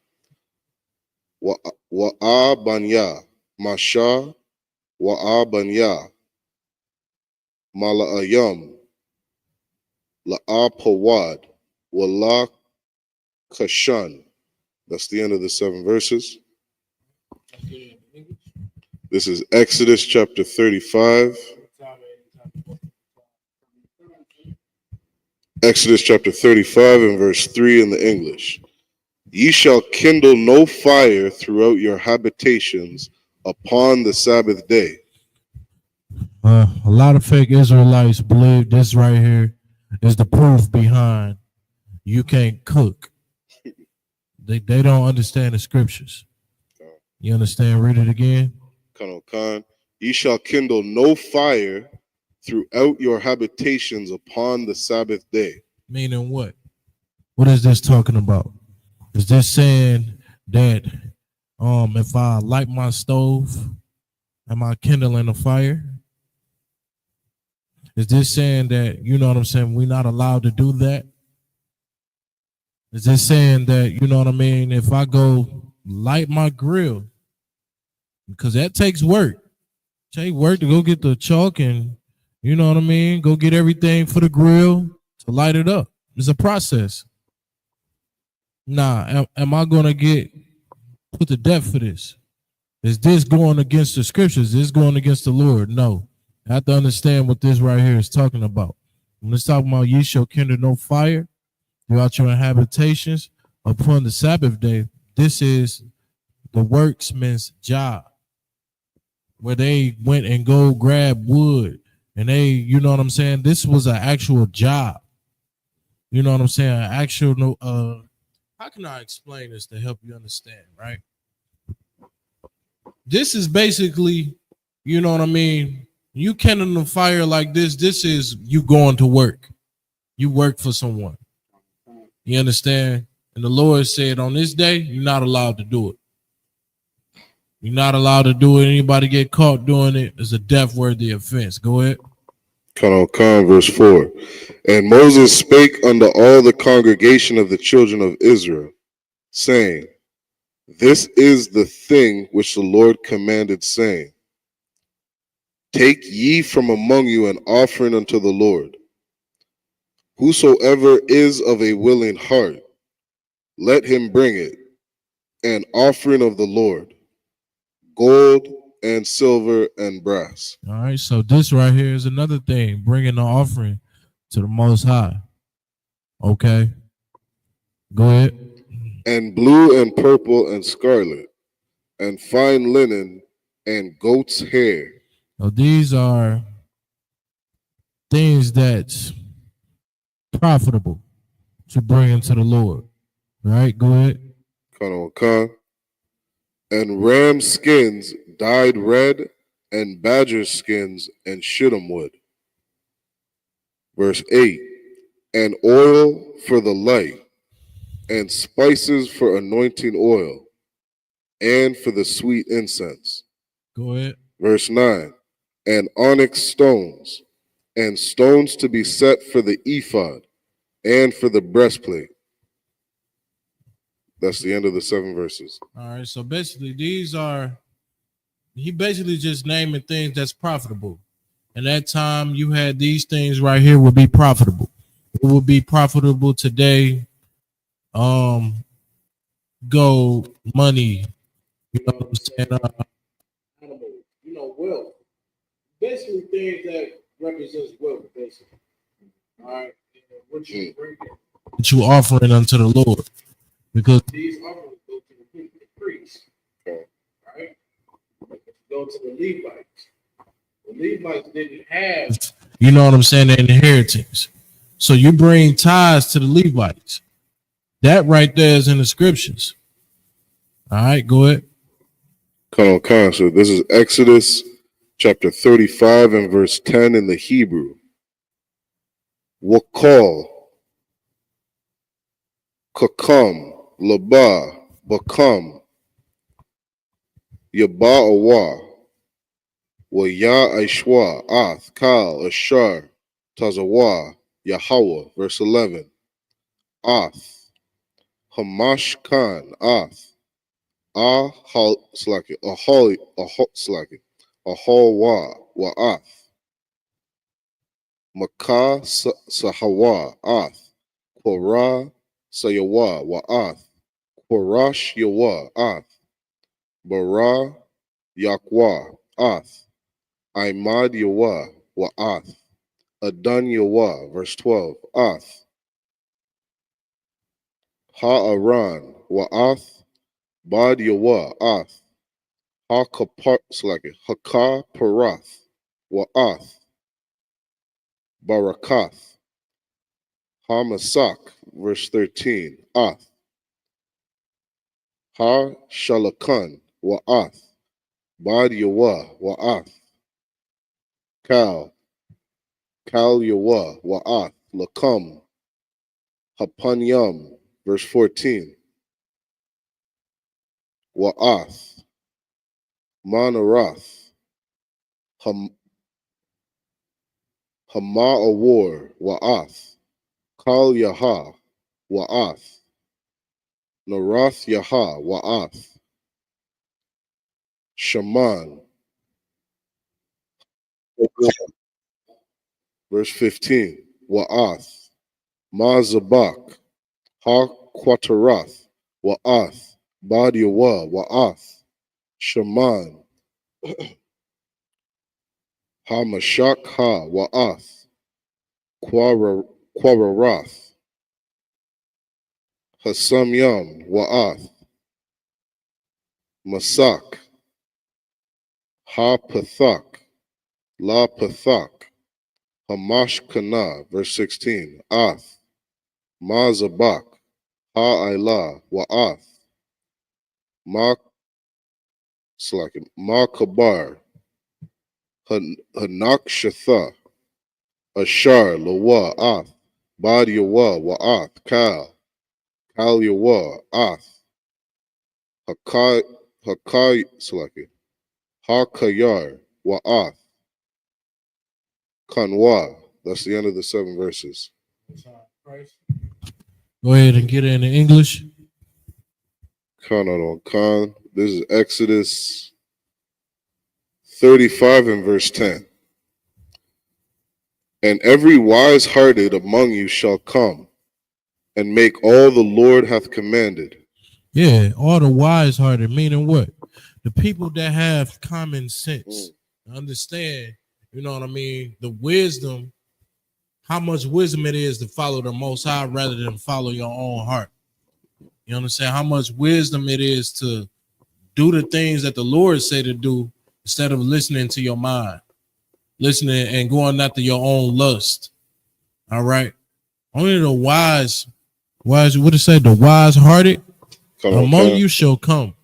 Wa'a Banya, Masha, Wa'a Banya, Mala'ayam, La'a Pawad, Wala Kashan. That's the end of the 7 verses. This is Exodus chapter 35. Exodus chapter 35 and verse 3 in the English. Ye shall kindle no fire throughout your habitations upon the Sabbath day. A lot of fake Israelites believe this right here is the proof behind you can't cook. They don't understand the scriptures. You understand? Read it again. Khan. Ye shall kindle no fire throughout your habitations upon the Sabbath day. Meaning what? What is this talking about? Is this saying that if I light my stove, am I kindling a fire? Is this saying that, you know what I'm saying, we're not allowed to do that? Is this saying that, you know what I mean, if I go light my grill, because that takes work. It takes work to go get the chalk and, you know what I mean, go get everything for the grill to light it up. It's a process. Nah, am I going to get put to death for this? Is this going against the scriptures? Is this going against the Lord? No. I have to understand what this right here is talking about. When it's talking about ye shall kindle no fire throughout your habitations upon the Sabbath day, this is the workman's job, where they went and go grab wood and they, you know what I'm saying? This was an actual job. You know what I'm saying? An actual, how can I explain this to help you understand, right? This is basically, you know what I mean? You kindling a fire like this is you going to work. You work for someone. You understand? And the Lord said on this day, you're not allowed to do it. You're not allowed to do it. Anybody get caught doing it is a death-worthy offense. Go ahead. Khan, verse 4. And Moses spake unto all the congregation of the children of Israel, saying, This is the thing which the Lord commanded, saying, Take ye from among you an offering unto the Lord. Whosoever is of a willing heart, let him bring it, an offering of the Lord, gold and silver and brass. All right, so this right here is another thing, bringing the offering to the Most High. Okay, go ahead. And blue and purple and scarlet, and fine linen and goat's hair. Now, these are things that's profitable to bring into the Lord. All right, go ahead. Khan. And ram skins dyed red, and badger skins and shittim wood. Verse 8. And oil for the light, and spices for anointing oil, and for the sweet incense. Go ahead. Verse 9. And onyx stones, and stones to be set for the ephod, and for the breastplate. That's the end of the 7 verses. All right, so basically he basically just naming things that's profitable. And that time you had these things right here would be profitable. It would be profitable today. Gold, money, you know what I'm saying? You know, wealth. Basically things that represents wealth, basically. All right. What you bring in. What you offering unto the Lord. Because these offerings go to the people, the priests. Okay. Right? Go to the Levites. The Levites didn't have, you know what I'm saying, their inheritance. So you bring tithes to the Levites. That right there is in the scriptures. All right, go ahead. Con. So this is Exodus chapter 35 and verse 10 in the Hebrew. Wakal, kakam, laba, bakam, yaba'awa, wa ya ath, kal, ashar, tazawa, Yahweh. Verse 11. Ath, hamash khan, ath, slaki, slaki, ahwa, wa ath, makah sahawa, ath, Korah Sayawa Wa'ath, Korash Yawa Ath, Bara Yakwa Ath, Imad Yawa Wa'ath, Adon Yawa, verse 12, Ath, Ha'aran Wa'ath, Bad Yawa Ath, Haka Parath Wa'ath, Barakath, Hamasak, verse 13, Ath, Ha Shalakan Wa'ath, Bad Yawa Wa'ath, Kal Yawa Wa'ath, Lakam, Hapanyam, verse 14, Wa'ath, Manarath, Hama'awar, Wa'ath, Kal Yaha, Wa'ath, Narath Yaha, Wa'ath, Shaman, verse 15, Wa'ath, Mazabak, Ha Quatarath, Wa'ath, Bad Yawa, Wa'ath, Shaman, Hamashak Ha, Wa'ath, Quarath, Hasamyam, Wa'ath, Masak, Ha Pathak, La Pathak, Hamash Kana, verse 16, Ath, Mazabak, Ha Ilah, Wa'ath, Ma Kabar, Hanak Shatha, Ashar, Lawa, Ath, Bad Yawa, Wa'ath, Kal Yawa, Ath, Hakai, Hakayar, Wa'ath, Kanwa. That's the end of the 7 verses. Go ahead and get it in English. Khan. This is Exodus 35 and verse 10. And every wise-hearted among you shall come and make all the Lord hath commanded. Yeah, all the wise-hearted, meaning what? The people that have common sense, understand, you know what I mean, the wisdom, how much wisdom it is to follow the Most High rather than follow your own heart. You understand how much wisdom it is to do the things that the Lord said to do instead of listening to your mind, listening and going after your own lust. All right. Only the wise, what it say? The wise-hearted among you shall come.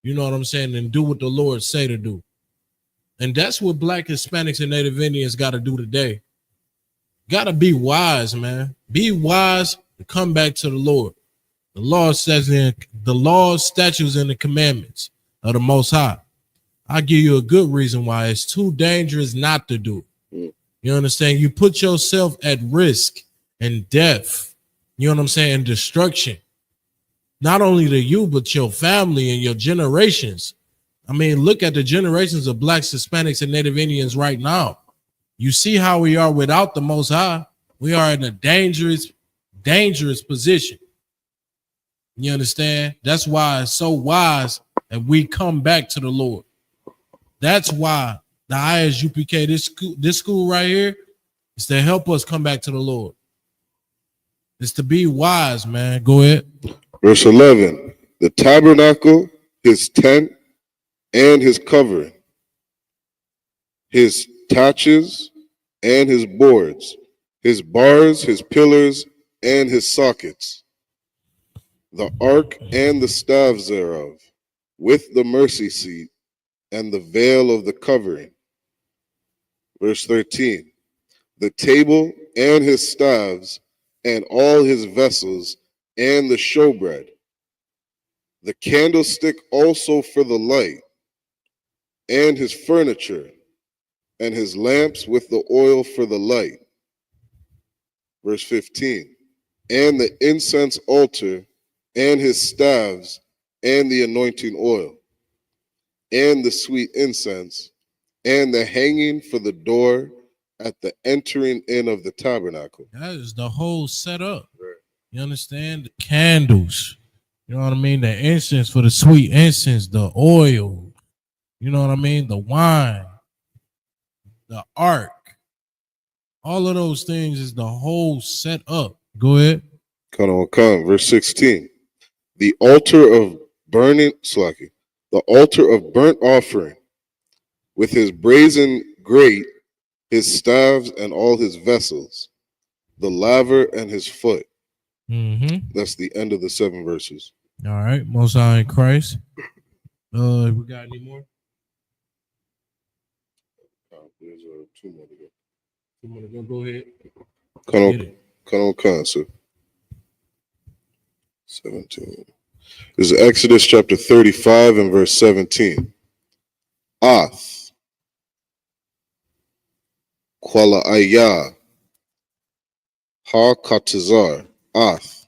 You know what I'm saying? And do what the Lord say to do. And that's what Black, Hispanics, and Native Indians got to do today. Got to be wise, man. Be wise and come back to the Lord. The law says in the laws, statutes, and the commandments of the Most High. I'll give you a good reason why it's too dangerous not to do it. You understand? You put yourself at risk and death. You know what I'm saying? Destruction. Not only to you, but your family and your generations. I mean, look at the generations of Blacks, Hispanics, and Native Indians right now. You see how we are without the Most High. We are in a dangerous position. You understand? That's why it's so wise that we come back to the Lord. That's why the I.S.U.P.K, this school right here, is to help us come back to the Lord. It's to be wise, man. Go ahead. Verse 11, the tabernacle, his tent, and his covering, his taches, and his boards, his bars, his pillars, and his sockets, the ark and the staves thereof, with the mercy seat and the veil of the covering. Verse 13, the table and his staves and all his vessels and the showbread, the candlestick also for the light, and his furniture, and his lamps with the oil for the light. Verse 15, and the incense altar, and his staves, and the anointing oil, and the sweet incense, and the hanging for the door at the entering in of the tabernacle. That is the whole setup. You understand? The candles. You know what I mean? The incense for the sweet incense, the oil. You know what I mean? The wine, the ark. All of those things is the whole setup. Go ahead. Verse 16. The altar of burning, the altar of burnt offering, with his brazen grate, his staves and all his vessels, the laver and his foot. Mm-hmm. That's the end of the 7 verses. All right. Most High in Christ. We got any more? There's 2 more to go. 2 more to go. Go ahead. So 17. This is Exodus chapter 35 and verse 17. Ath, Kuala Ayah, Ha Katazar, Ath,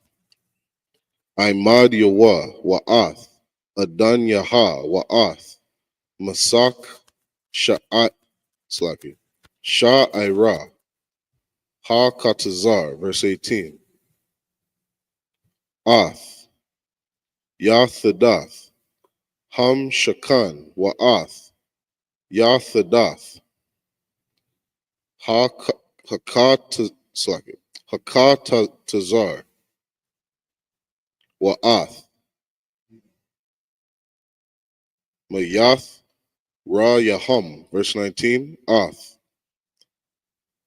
Imad Yawa, Wa'ath, Adan Yaha, Wa'ath, Masak, Sha'at, Sha'ira, Ha Katazar, verse 18. Ath, Yathadath, Ham Shakan, Wa'ath, Yathadath, Hakatazar, Wa'ath, Mayath, Ra Yaham, verse 19, Ath,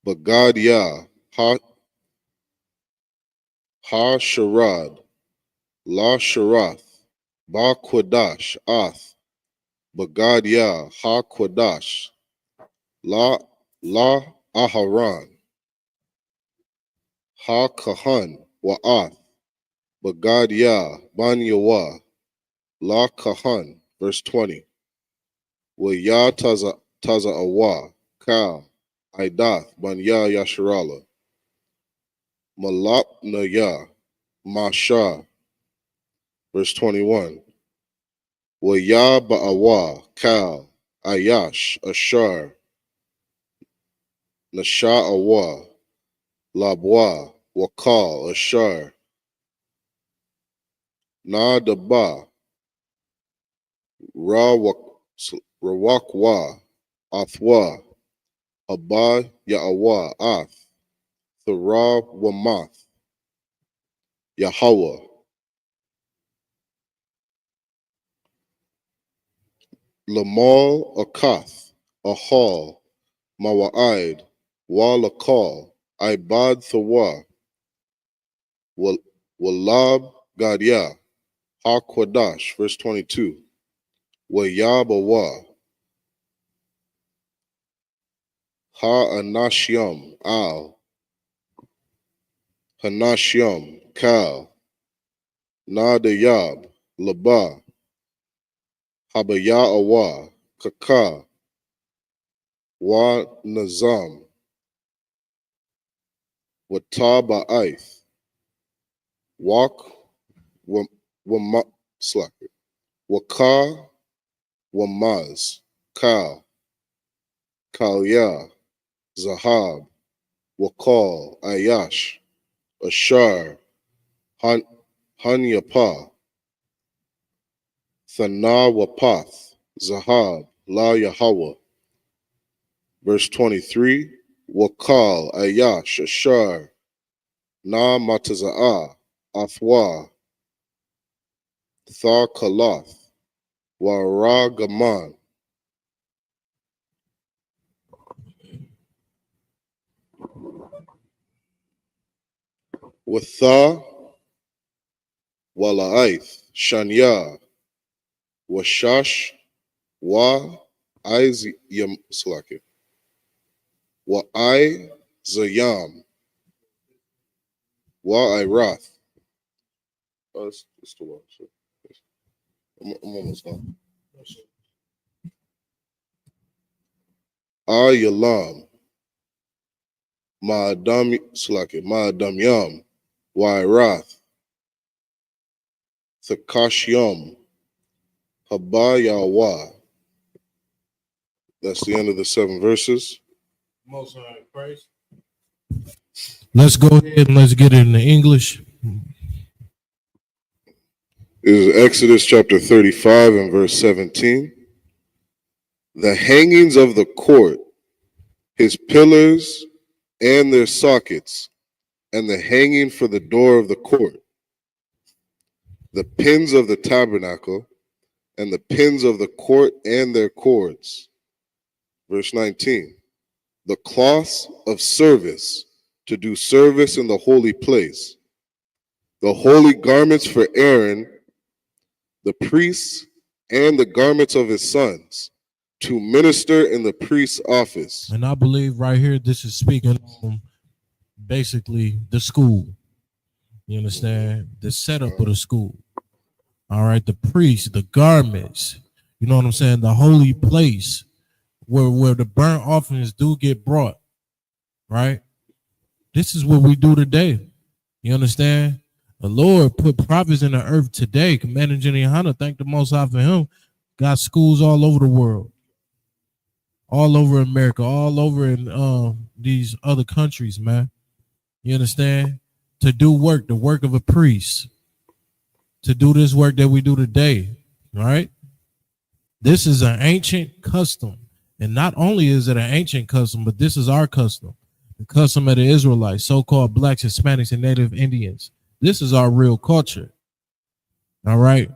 Bagad Yah, Ha Sharad, La Sharath, Ba Quadash, Ath, Bagad Yah, Ha Quadash, La Aharan, Ha Kahan, Wa'ath, Bagad Yah, Ban Yawa, La Kahan, verse 20. Wa Ya Taza Awa, Ka, Idath, Ban Ya Yasharala, Malap Naya, Masha, verse 21. Wa Ya Ba'awa, Kal, Ayash, Ashar, Nasha Awa, Labwa, Wakal, Ashar, Na Daba, Rawakwa, Athwa, Abba Ya'awa, Ath, Thara Wamath, Yahweh, Lamal Akath, Ahal, Mawa'id, Walakal, Ibad Thawa, Walab Gadia, HaQuadash, verse 22, Wayabawa, Ha'anashyam, Al, Hanashyam, Kal, Nadayab, Laba, Habaya'awa, Kaka, Wa Nazam, Wataba'ith, Wak, Waka, Wamaz, Kal, Kalya, Zahab, Wakal, Ayash, Ashar, Hanyapa, Thana Wapath, Zahab, La Yahweh. Verse 23, Wakal, Ayash, Ashar, Na Mataza'ah, Athwa, Tha Kalath, Wara Gaman. Watha Wala'ith, Shanya, Washash, Wa Izayam Salaki. Wa I Zayam. Wa Irath. Oh, it's the one. So I'm almost done. Yalam. Ma'adam Salaki. Ma'adam Yam. Wa Irath. Thakashyam. Habayawa. That's the end of the 7 verses. Most High Christ. Let's go ahead and let's get it in the English. This is Exodus chapter 35 and verse 17. The hangings of the court, his pillars and their sockets, and the hanging for the door of the court, the pins of the tabernacle, and the pins of the court and their cords. Verse 19. The cloths of service to do service in the holy place, the holy garments for Aaron, the priests, and the garments of his sons, to minister in the priest's office. And I believe right here, this is speaking on basically the school. You understand? The setup of the school. All right, the priests, the garments, you know what I'm saying? The holy place where the burnt offerings do get brought, right? This is what we do today. You understand? The Lord put prophets in the earth today. Commander Jenny YAHANNA, thank the Most High for him. Got schools all over the world, all over America, all over in these other countries, man. You understand? To do work, the work of a priest, to do this work that we do today, all right? This is an ancient custom. And not only is it an ancient custom, but this is our custom, the custom of the Israelites, so-called blacks, Hispanics, and Native Indians. This is our real culture, all right?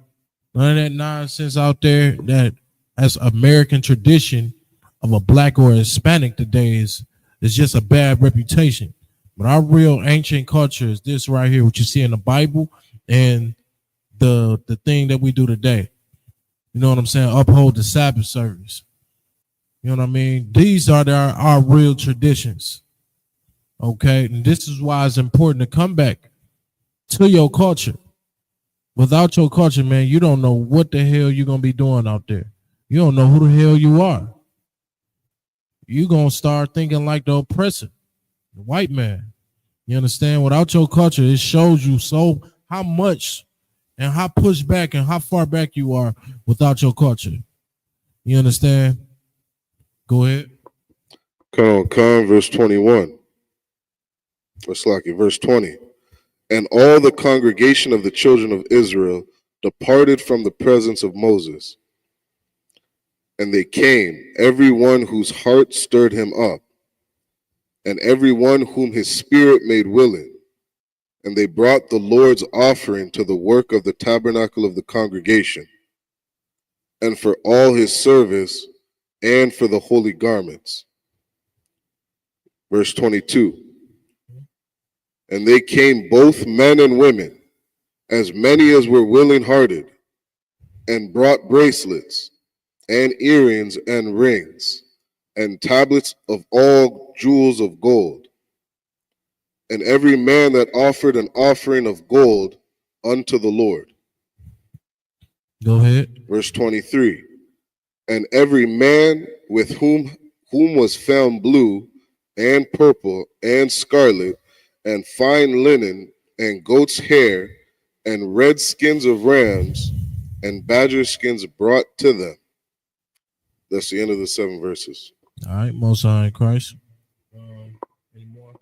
None of that nonsense out there that as American tradition of a black or a Hispanic today is just a bad reputation. But our real ancient culture is this right here, what you see in the Bible and the thing that we do today. You know what I'm saying? Uphold the Sabbath service. You know what I mean? These are our real traditions. Okay? And this is why it's important to come back to your culture. Without your culture, man, you don't know what the hell you're going to be doing out there. You don't know who the hell you are. You're going to start thinking like the oppressor, the white man. You understand? Without your culture, it shows you so how much and how pushed back and how far back you are without your culture. You understand? Go ahead. Come on, verse 21. Let's lock it. Verse 20. And all the congregation of the children of Israel departed from the presence of Moses. And they came, every one whose heart stirred him up, and every one whom his spirit made willing. And they brought the Lord's offering to the work of the tabernacle of the congregation, and for all his service, and for the holy garments. Verse 22. And they came both men and women, as many as were willing-hearted, and brought bracelets, and earrings, and rings, and tablets of all jewels of gold. And every man that offered an offering of gold unto the Lord. Go ahead. Verse 23. And every man with whom was found blue, and purple, and scarlet, and fine linen, and goat's hair, and red skins of rams, and badger skins brought to them. That's the end of the 7 verses. All right, Most High in Christ. Any more?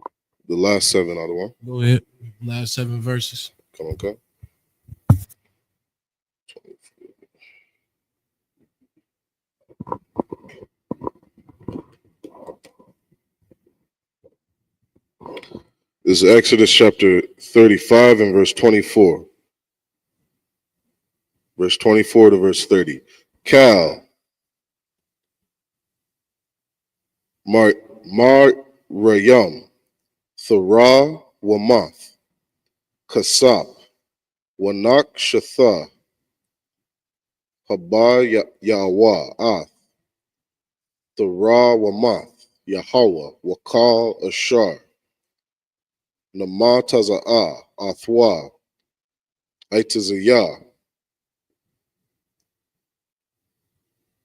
The last 7 out of 1. Go ahead. Last 7 verses. Come on, come. This is Exodus chapter 35 and verse 24. Verse 24 to verse 30. Cal, Rayam, Thara, Wamath, Kasap, Wanak Shatha, Haba Yahweh, Ath, Thara Wamath, Yahweh, Wakal Ashar, Nama Taza'ah, Athwa, Aitazayah,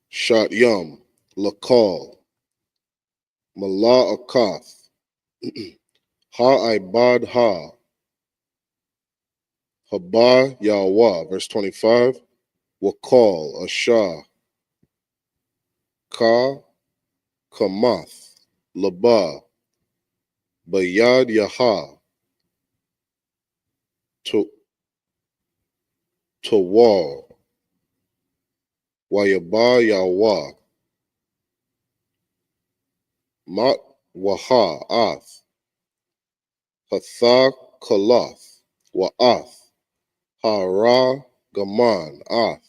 Shat Yum, Lakal, Mala Akath, Ha Ibad Ha, Haba Yahweh, verse 25, Wakal Ashar, Ka Kamath, Laba, Bayad Yaha, Tawal, Wayaba Yahweh, Mat Waha Ath, Hatha Kalath, Wa'ath, Hara Gaman Ath,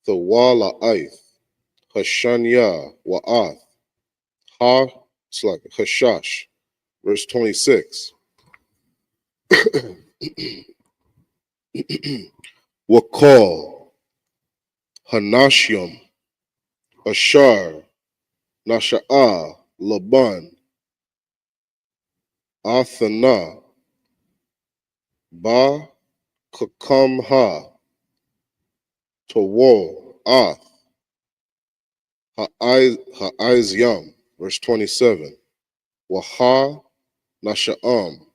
Thawala Aith, Hashanya Wa'ath, Ha, it's like Hashash, verse 26. Wakal, Hanashyam, Ashar, Nasha'ah, Laban, Athana, Ba, Kakamha, Tawal, Ath, Ha'aizyam, verse 27. Waha, Nasha'am,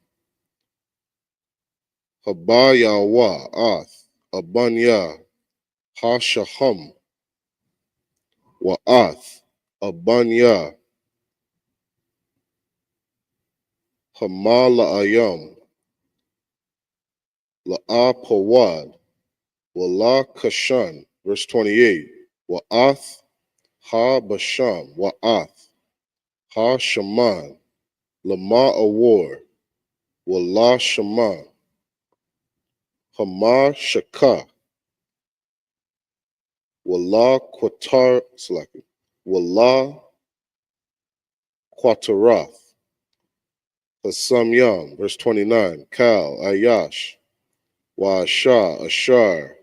Haba Yahweh, Ath, Abanya, Ha-Shaham, Wa'ath, Abanya, Hamala'ayam, La'apawad, Wala Kashan, verse 28. Wa'ath, Ha-Basham, Wa'ath, Ha-Shaman, Lama Awar, Wala Shaman, Hama Shaka, Wala Qatar, Wala Quatarath, Hasamyam, verse 29, Kal, Ayash, Wa'asha, Ashar,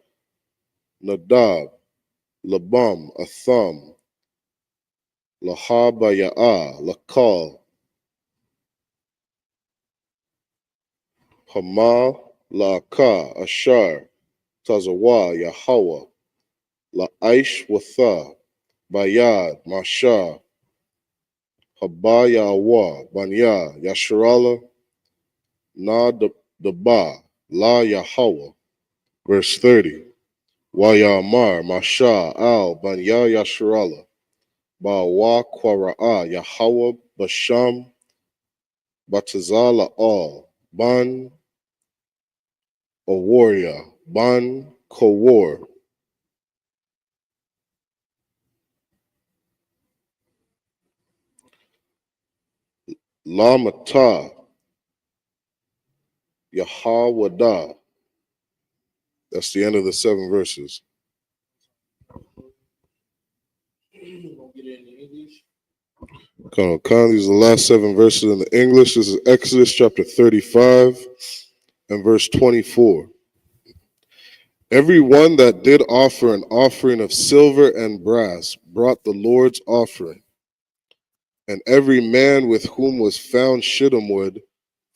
Nadab, Labam, Atham, Lahaba Ya'ah, Lakal, Hamal, La'aka, Ashar, Tazawa, Yahweh, La'aish Watha, Bayad, Masha, Haba Yahweh, Banya, Yasharala, Na Daba, La Yahweh, verse 30. Wayamar, Masha, Al, Banya, Yasharala, Bawa, Kwara'a, Yahweh, Basham, Batazala, Al, Ban, Awaria, Ban, Kowar, La Mata, Yahawada. That's the end of the 7 verses. These are the last 7 verses in the English. This is Exodus chapter 35 and verse 24. Every one that did offer an offering of silver and brass brought the Lord's offering, and every man with whom was found shittim wood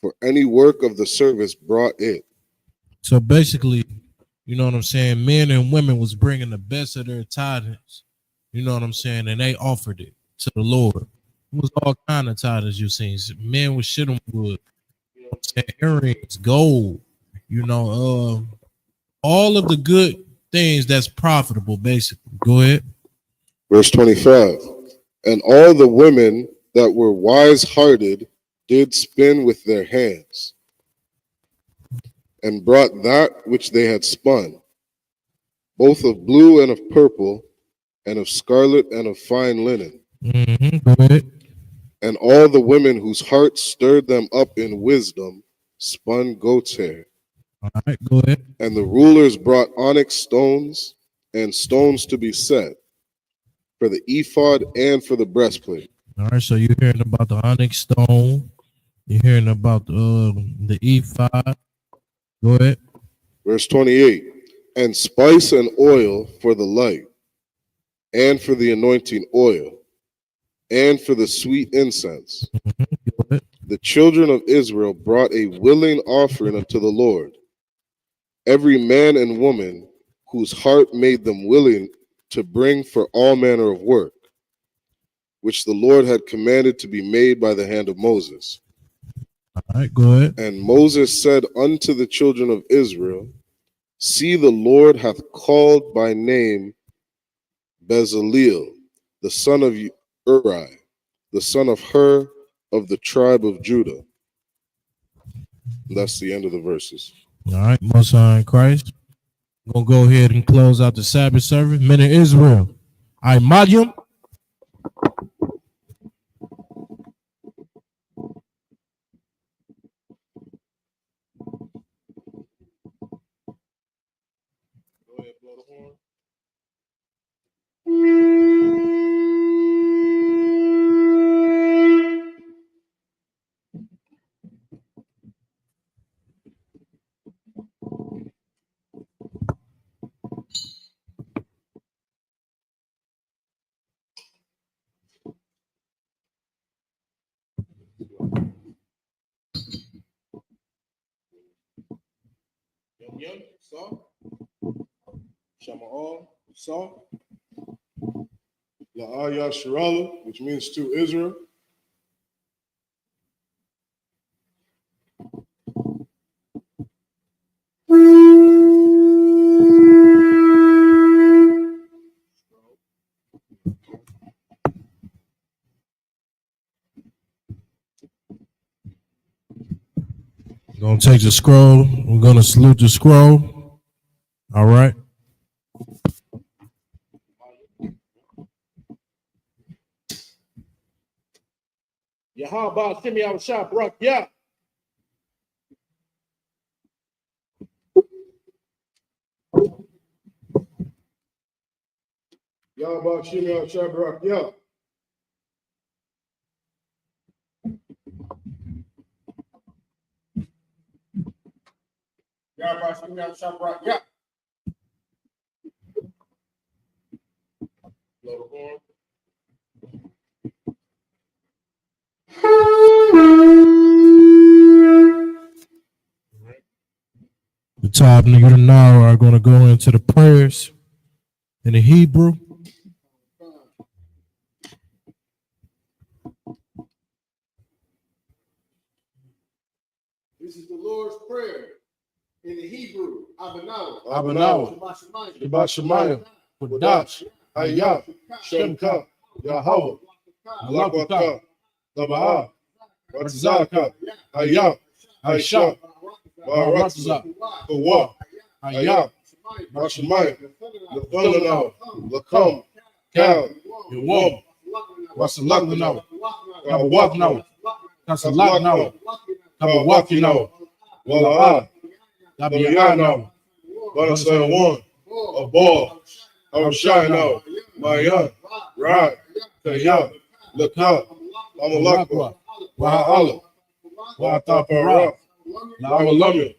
for any work of the service brought it. So basically, you know what I'm saying? Men and women was bringing the best of their tithes. You know what I'm saying? And they offered it to the Lord. It was all kind of tithes you seen. Men with shittim wood. You know what I'm saying? Earrings, gold. You know, all of the good things that's profitable, basically. Go ahead. Verse 25. And all the women that were wise-hearted did spin with their hands, and brought that which they had spun, both of blue and of purple, and of scarlet and of fine linen. Go ahead. And all the women whose hearts stirred them up in wisdom spun goat's hair. All right, go ahead. And the rulers brought onyx stones and stones to be set for the ephod and for the breastplate. All right, so you're hearing about the onyx stone. You're hearing about the ephod. Go ahead. Verse 28. and spice and oil for the light, and for the anointing oil, and for the sweet incense. The children of Israel brought a willing offering unto the Lord, every man and woman whose heart made them willing to bring for all manner of work, which the Lord had commanded to be made by the hand of Moses. All right, go ahead. And Moses said unto the children of Israel, see, the Lord hath called by name Bezaleel, the son of Uri, the son of Hur, of the tribe of Judah. And that's the end of the verses. All right, Most High in Christ. We're going to go ahead and close out the Sabbath service. Men of Israel, I.M.A.D.I.U.M. Go ahead, blow the horn. Yum yum, saw. Shama'al, saw. La'ayah Shirala, which means to Israel. We're going to take the scroll. We're going to salute the scroll. All right. Yahabbah, Shimmy, I.S.U.P.K, yeah. Yahabbah Shimmy al-Shabrak, yeah. Yahabbah, Shimmy, I.S.U.P.K, yeah. Blow the horn. The top nigga now are going to go into the prayers in the Hebrew. This is the Lord's Prayer in the Hebrew. Abanaw. Shabbat Shemayim. Wadash, Hayah. Shemka. Yahweh. Malakwaka. Taba'ah. Ratzaka. Hayah. Aisha. Baratza. Kawa. Hayah. Bashamayim. Lafananao. Lakam. Kal. Yawam. Wasalaknao. Kabawaknao. Kasalaknao. Kabawaknao. Wala'ah. Dabiyanao. Banasayawan. Abal. Awshayano. Mayan. Rad. Kayab. Lakab. Amalakwa. Waha'ala. Wa'atapara. La'awalamya.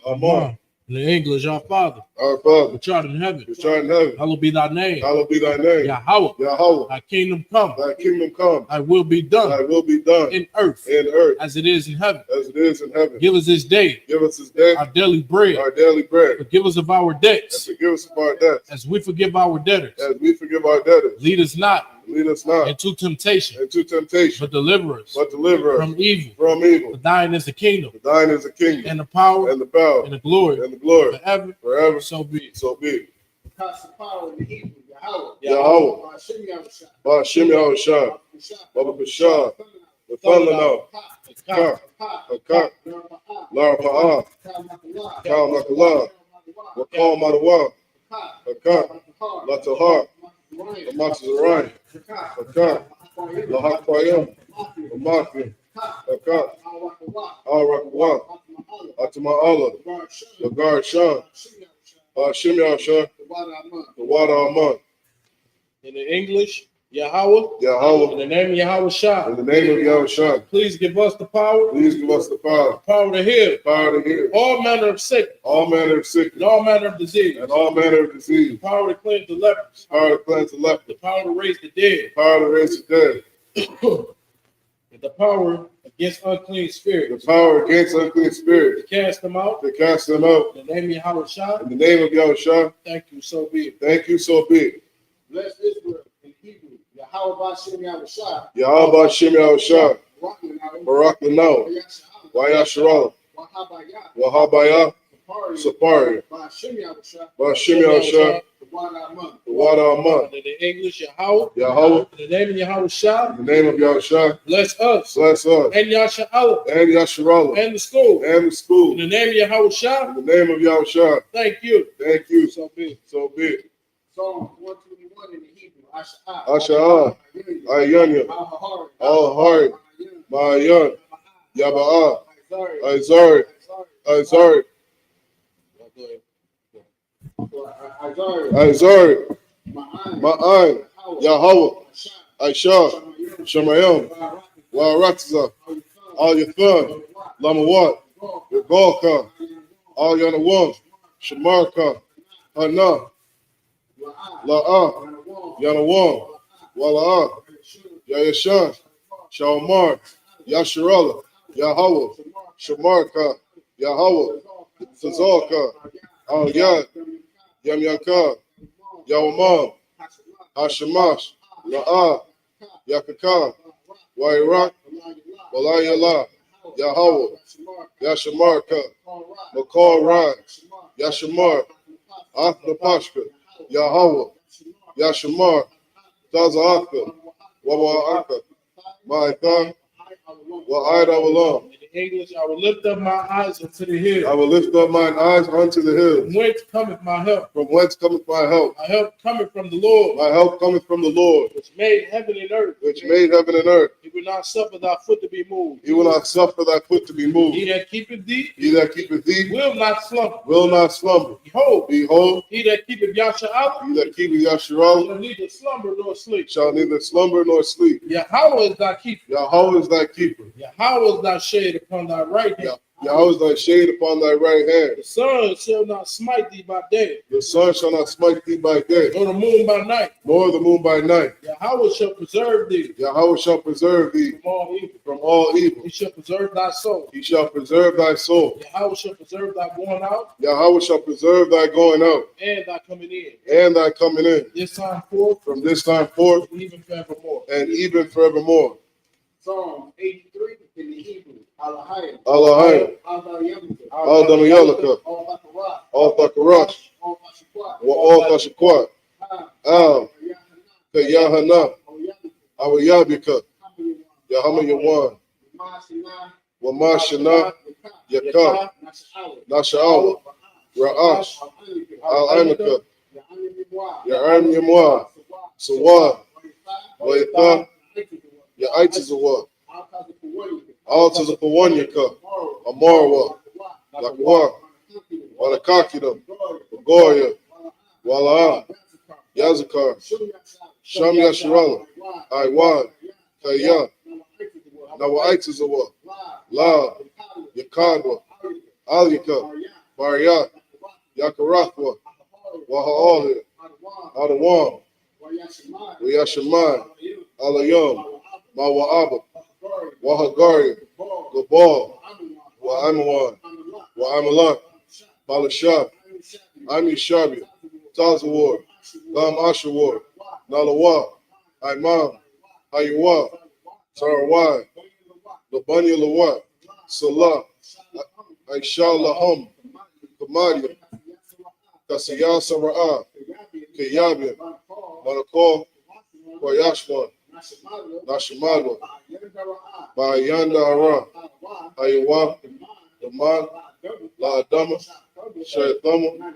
Amon. In the English, our Father, Our Father, which art in heaven, which art in heaven, hallowed be thy name. hallowed be thy name. Yahweh, Yahweh, thy kingdom come, thy kingdom come, thy will be done thy will be done in earth in earth as it is in heaven. as it is in heaven. Give us this day Give us this day our daily bread. our daily bread, Forgive us of our and debts forgive us of our debts, as we forgive our debtors. as we forgive our debtors. Lead us not Lead us not into temptation, into temptation, but deliver us but deliver us from evil. from evil. For thine is the kingdom For thine is the kingdom, and the power and the power, and the glory and the glory, forever. forever. So be it. So be it. That's the power in the Hebrew. Yahweh. Yahweh, Shimmy, I.S.U.P.K. Ba'ashim Yahushua, Baba Bashar, the Thundernaut, Ka, Hakak, Larapa'ah, Kal Makalah, Wakal Madawa, Hakak, Latahar, Amatzazariah, Hakak, Lahakpayam, Amakim, Hakak, Al Rakwa, Atama'ala, Lagar Shah, Ba'ashim Yahushua, the Water Amon. In the English, Yahweh, in Yahweh, the name of Yahweh Shah, in the name of Yahweh Shah, please give us the power, please give us the power, to heal power to heal all manner of sickness, all manner of and sickness, all manner of disease, and all manner of disease, power to cleanse the lepers, power to cleanse the leper, the power to raise the dead, power to raise the dead, and the power against unclean the spirits, power against unclean spirits, to cast them out, to cast them out. in the name of Yahweh Shah. In the name of Yahweh Shah, Thank you, so be it. thank you, so be it. Bless Israel in Hebrew. Yahweh Bashem Yahushua. Yahweh Shem Yahweh Shah, Barak Lanao, Yasharal, Wahabaya, Sapari, Bashem Yahushua. Bashem Yahweh, The one I month. the Wada Aman, In the English, Yahweh, Yahweh, in the name of Yahweh Shah, in the name of Yahweh Shah, bless us, bless us, and Yasha'Allah, and Yasharal, and the school. and the school. In the name of Yahweh Shah, In the name of Yahweh Shah, thank you. thank you, So be it. so be it. Psalm 121 in the Hebrew. Asha'ah, Ayanya, Al-Hari, Ma'ayan, Yaba'ah, Izari, Izari, Izari, Ma'an, Yahweh, Aisha, Shemayim, Wa'aratza, Al-Yathan, Lamawat, Regalka, Al-Yanawam, Shamarka, Hana, La'ah, Yanawam, Wala'ah, Yayashan, Shalmar, Yasharala, Yahweh, Shamarka, Yahweh, Tazalka, Al-Yad, Yamyaka, Yawamam, Hashemash, La'ah, Yakaka, Wairak, Walayala, Yahweh, Yashamarka, Makar Rai, Yashamar, Athna Pashka, Yahweh, Yashamar, Taza'aka, Wawa'aka, Ma'aika, Wa'ida Walam. In English, I will lift up my eyes unto the hill. I will lift up mine eyes unto the hills. From whence cometh my help? From whence cometh my help? My help cometh from the Lord, My help cometh from the Lord, which made heaven and earth. which made heaven and earth. He will not suffer thy foot to be moved. He will not suffer thy foot to be He moved. that keepeth thee He that keepeth thee will not slumber. will not slumber. Behold, Behold, he that keepeth Yasha'Allah he that keepeth Yasharal shall neither slumber nor sleep. shall neither slumber nor sleep. Yahweh is thy keeper. Yahweh is thy keeper. Yahweh is thy shade upon thy right hand. Yahweh is thy shade upon thy right hand. The sun shall not smite thee by day, The sun shall not smite thee by day, nor the moon by night. nor the moon by night. Yahweh shall preserve thee Yahweh shall preserve thee from all evil. from all evil. He shall preserve thy soul. He shall preserve thy soul. Yahweh shall preserve thy going out Yahweh shall preserve thy going out and thy coming in. and thy coming in This time forth, from this time forth even forevermore. and even forevermore. Psalm 83 in the Hebrew. Alahayim. Allahayim, Al-Damayalaka, Al-Thakarash, Wa-Al-Thashakwat, Al, Yahanna, Al-Yabika, Yahama Yawan, Wamashana, Yaka, Nasha'ala, Ra'ash, Al-Aimaka, Ya'am Yamwa, Sawa, Wa'itha, Ya'aitizawa, Al-Tazapawanyaka, Amarwa, Lakwa, Walakakidam, Goya, Wala'a, Yazakar, Sham Yasharala, Iwan, Kaya, Nawaitizawa, La, Yakadwa, Alika, Barya, Yakarathwa, Waha'ali, Adawam, Wayashaman, Alayam, Mawa'aba, Wahagari, Gabal, Wa'amawan, Wa'amalan, Balashab, Ami Shabi, Tazawar, Lam Ashawar, Nalawa, Imam, Haywa, Sarawai, Labanya Lawat, Salah, Aisha Laham, Kamadia, Kasiyah Sara'a, Kayabia, Manakor, Wayashwan, Nashimadwa, Bayanda Ara, Ayawa, Laman, La Adama, Shaythama,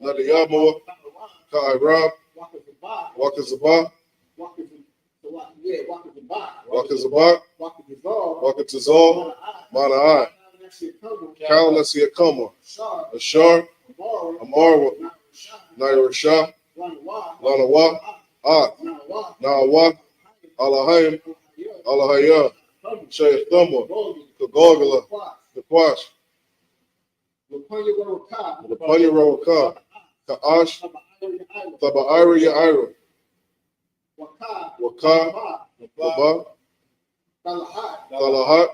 Nadiyamawa, Ka'irab, Wakazaba, Wakazabak, Wakatazal, Mana'ai, Kalanasiakama, Ashar, Amarwa, Nairashah, Lanawa, Ak, Nawa, Alahayim, Alahaya, Shaythama, Kagogala, the Quash, the Panya Rawaka, Kaash, Tabaira Yaira, Waka, Baba, Talahat,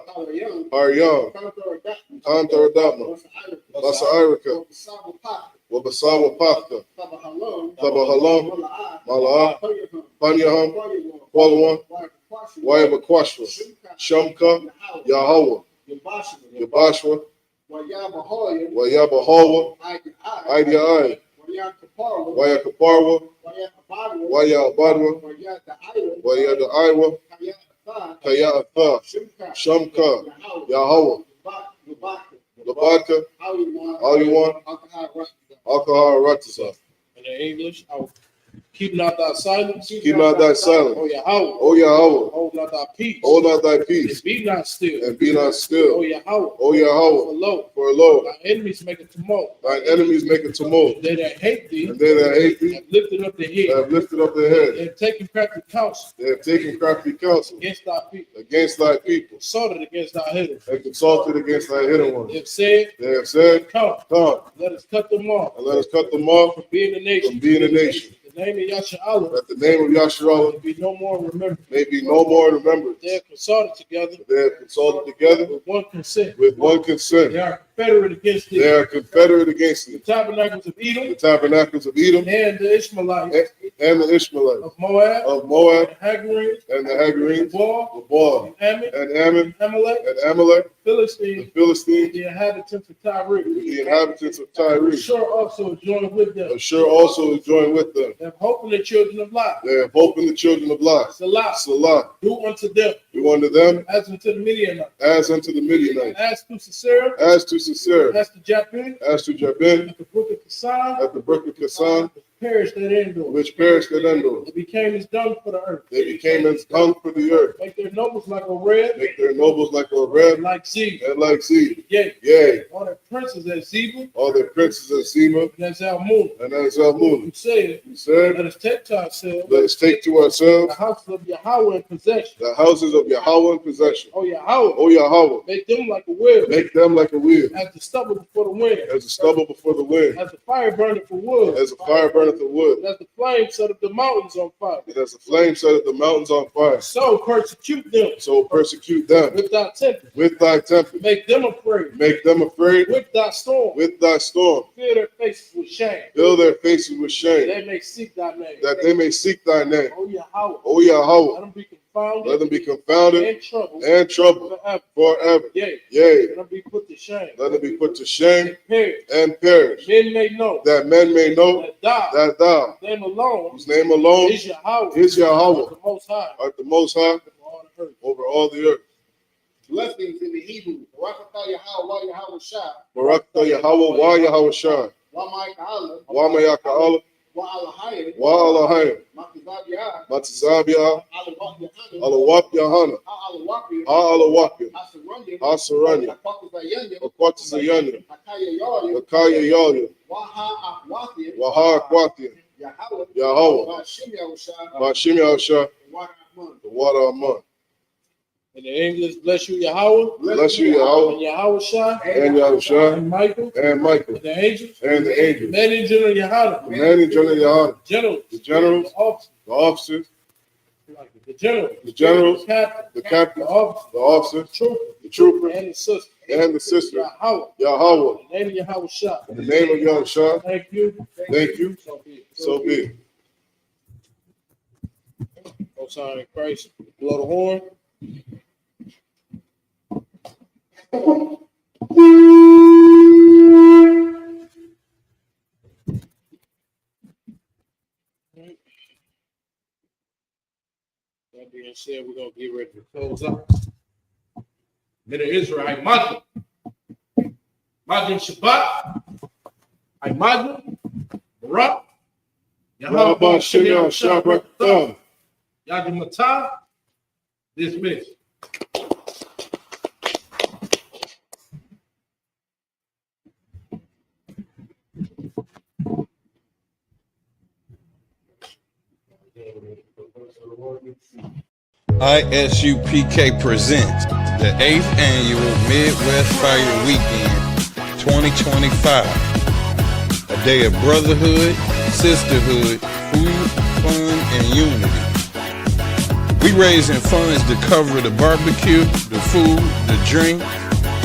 Aryam, Kantar Dama, Lasa Irika, Wabasawa Pathka, Tabahalam, Malaha, Panyaham, Qualawan, Wayabakwashwa, Shamka, Yahweh, Yabashwa, Wayabahawa, Idiai, Wayakaparwa, Wayabadwa, Wayadaiwa, Kayatha, Shamka, Yahweh, Labaka, Aliwan, Alcohol Ratasa. In the English, keep not thy silence. Keep not thy silence. O Yahweh. O Yahweh. Hold not thy peace. Hold not thy peace. And be not still. And be not still. O Yahweh. O Yahweh. For lo, thy enemies make a tumult. thine enemies make a tumult. They that hate thee. And they that hate thee have lifted up their head. have lifted up their head. They have taken crafty counsel. They have taken crafty counsel Against thy people. Against thy people. Consulted against thy hidden. And consulted against thy hidden ones. They have said, Come, let us cut them off. and let us cut them off From being a nation. from being a nation. The name of Yasharallah. That the name of Yasharallah Be no more remembered. may be no more remembered. They have consulted together. They have consulted together With one consent. with one consent. They are confederate against thee. They are confederate against The thee. tabernacles of The Edom. tabernacles of Edom And the Ishmaelites. and the Ishmaelites Of Moab. of Moab The Hagarenes. and the Hagarenes, Baal. the Baal, Ammon. and Ammon, Amalek. and Amalek, the Philistines. Philistines, The inhabitants of Tyre. the inhabitants of Tyre. Sure also joined with them. Assure also is joined with them. They have hope in the children of light. They have hope in the children of light. Salah. Salah. Do unto them Do unto them as unto the Midianites. as unto the Midianites, As to Sisera. as to Sisera, As to Japin. as to Jabin, At the brook of Kassan. at the brook of Kassan, Perished at Endor. which perished at Endor. They became as dung for the earth. They became as dung for the earth. Make their nobles like a red. Make their nobles like a red Like seed. and like seed. Yea. Yea, All their princes as Zebul. all their princes of Sema And as Almun. and as Zalmun. Who said, He said, let us take to ourselves let us take to the ourselves house of Yahweh in possession. the houses of Yahweh in possession. Oh Yahweh. O Yahweh, Make them like a wheel. make them like a wheel, As the stubble before the wind. as the stubble before the wind, As the fire burneth for wood. as the fire burneth the wood, And as the flame set up the mountains on fire. and as the flame setteth the mountains on fire. So persecute them So persecute them with thy temper. with thy temper. Make them afraid Make them afraid with thy storm. with thy storm. Fill their faces with shame. Fill their faces with shame, They may seek thy name. that they may seek thy name. Oh Yahweh. O Yahweh, Let them be confounded. let them be confounded and troubled and troubled forever. forever. Yea. Yea, Let them be put to shame. let them be put to shame And perish. and perish, Men may know that men may know that thou, that thou, them alone, whose name alone is Yahweh, is Yahweh, the Most High, art the most high of all the earth. over all the earth. Blessings in the Hebrew. Barakatah Yahweh, Yahweh Shah. Barakatah Yahweh, wa Yahweh Shah, Wa Ma'ika'ala. wa Mayaka'ala, Wa Alahayim. wa Alahayim, Matizabiyah. Matizabiyah, Alawak Yahanna. Alawap Yahanna, Alawakir. Alawapya, Asaranya. Asaranya, Akwatazayanya. Akwatazayanya, Akaya Yari. Akaya Yalya, Waha Akwathir. Waha Akwatya, Yahweh. Yahweh, Bashim Yahushah. Bashim Yahushah, Wa Rahman. the water of Aman. In the English, bless you, Yahweh, Bless you, and Yahweh, Yahweh Shah, and Yahushah, and Michael, and Michael, and the angels, and the angels, men in general, Yahanna, the men in general Yahanna, generals, the generals, the officers, the officers, the generals, the generals, the captain, the captains, the officers, the officers, troopers, the troopers, and the sisters. and the sister, Yahweh, Yahweh, in the name of Yahweh Shah. in the name of Yahushua, Thank you. thank you, So be it. so be it. Most High in Christ, blow the horn. That being said, we're gonna get ready to close up. Middle Israelite Magid. Magid Shabbat. I Magid. Barak. Yahweh Shimon Shabbat, Yadi Matah. Dismiss. I.S.U.P.K. presents the 8th Annual Midwest Fire Weekend 2025. A day of brotherhood, sisterhood, food, fun, and unity. We raising funds to cover the barbecue, the food, the drink,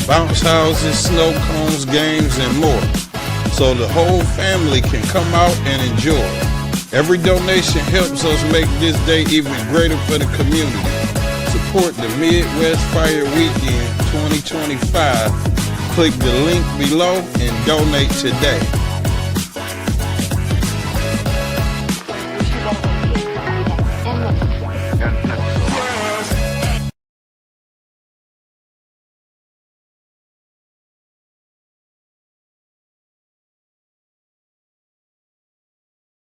bounce houses, snow cones, games, and more, so the whole family can come out and enjoy. Every donation helps us make this day even greater for the community. Support the Midwest Fire Weekend 2025. Click the link below and donate today.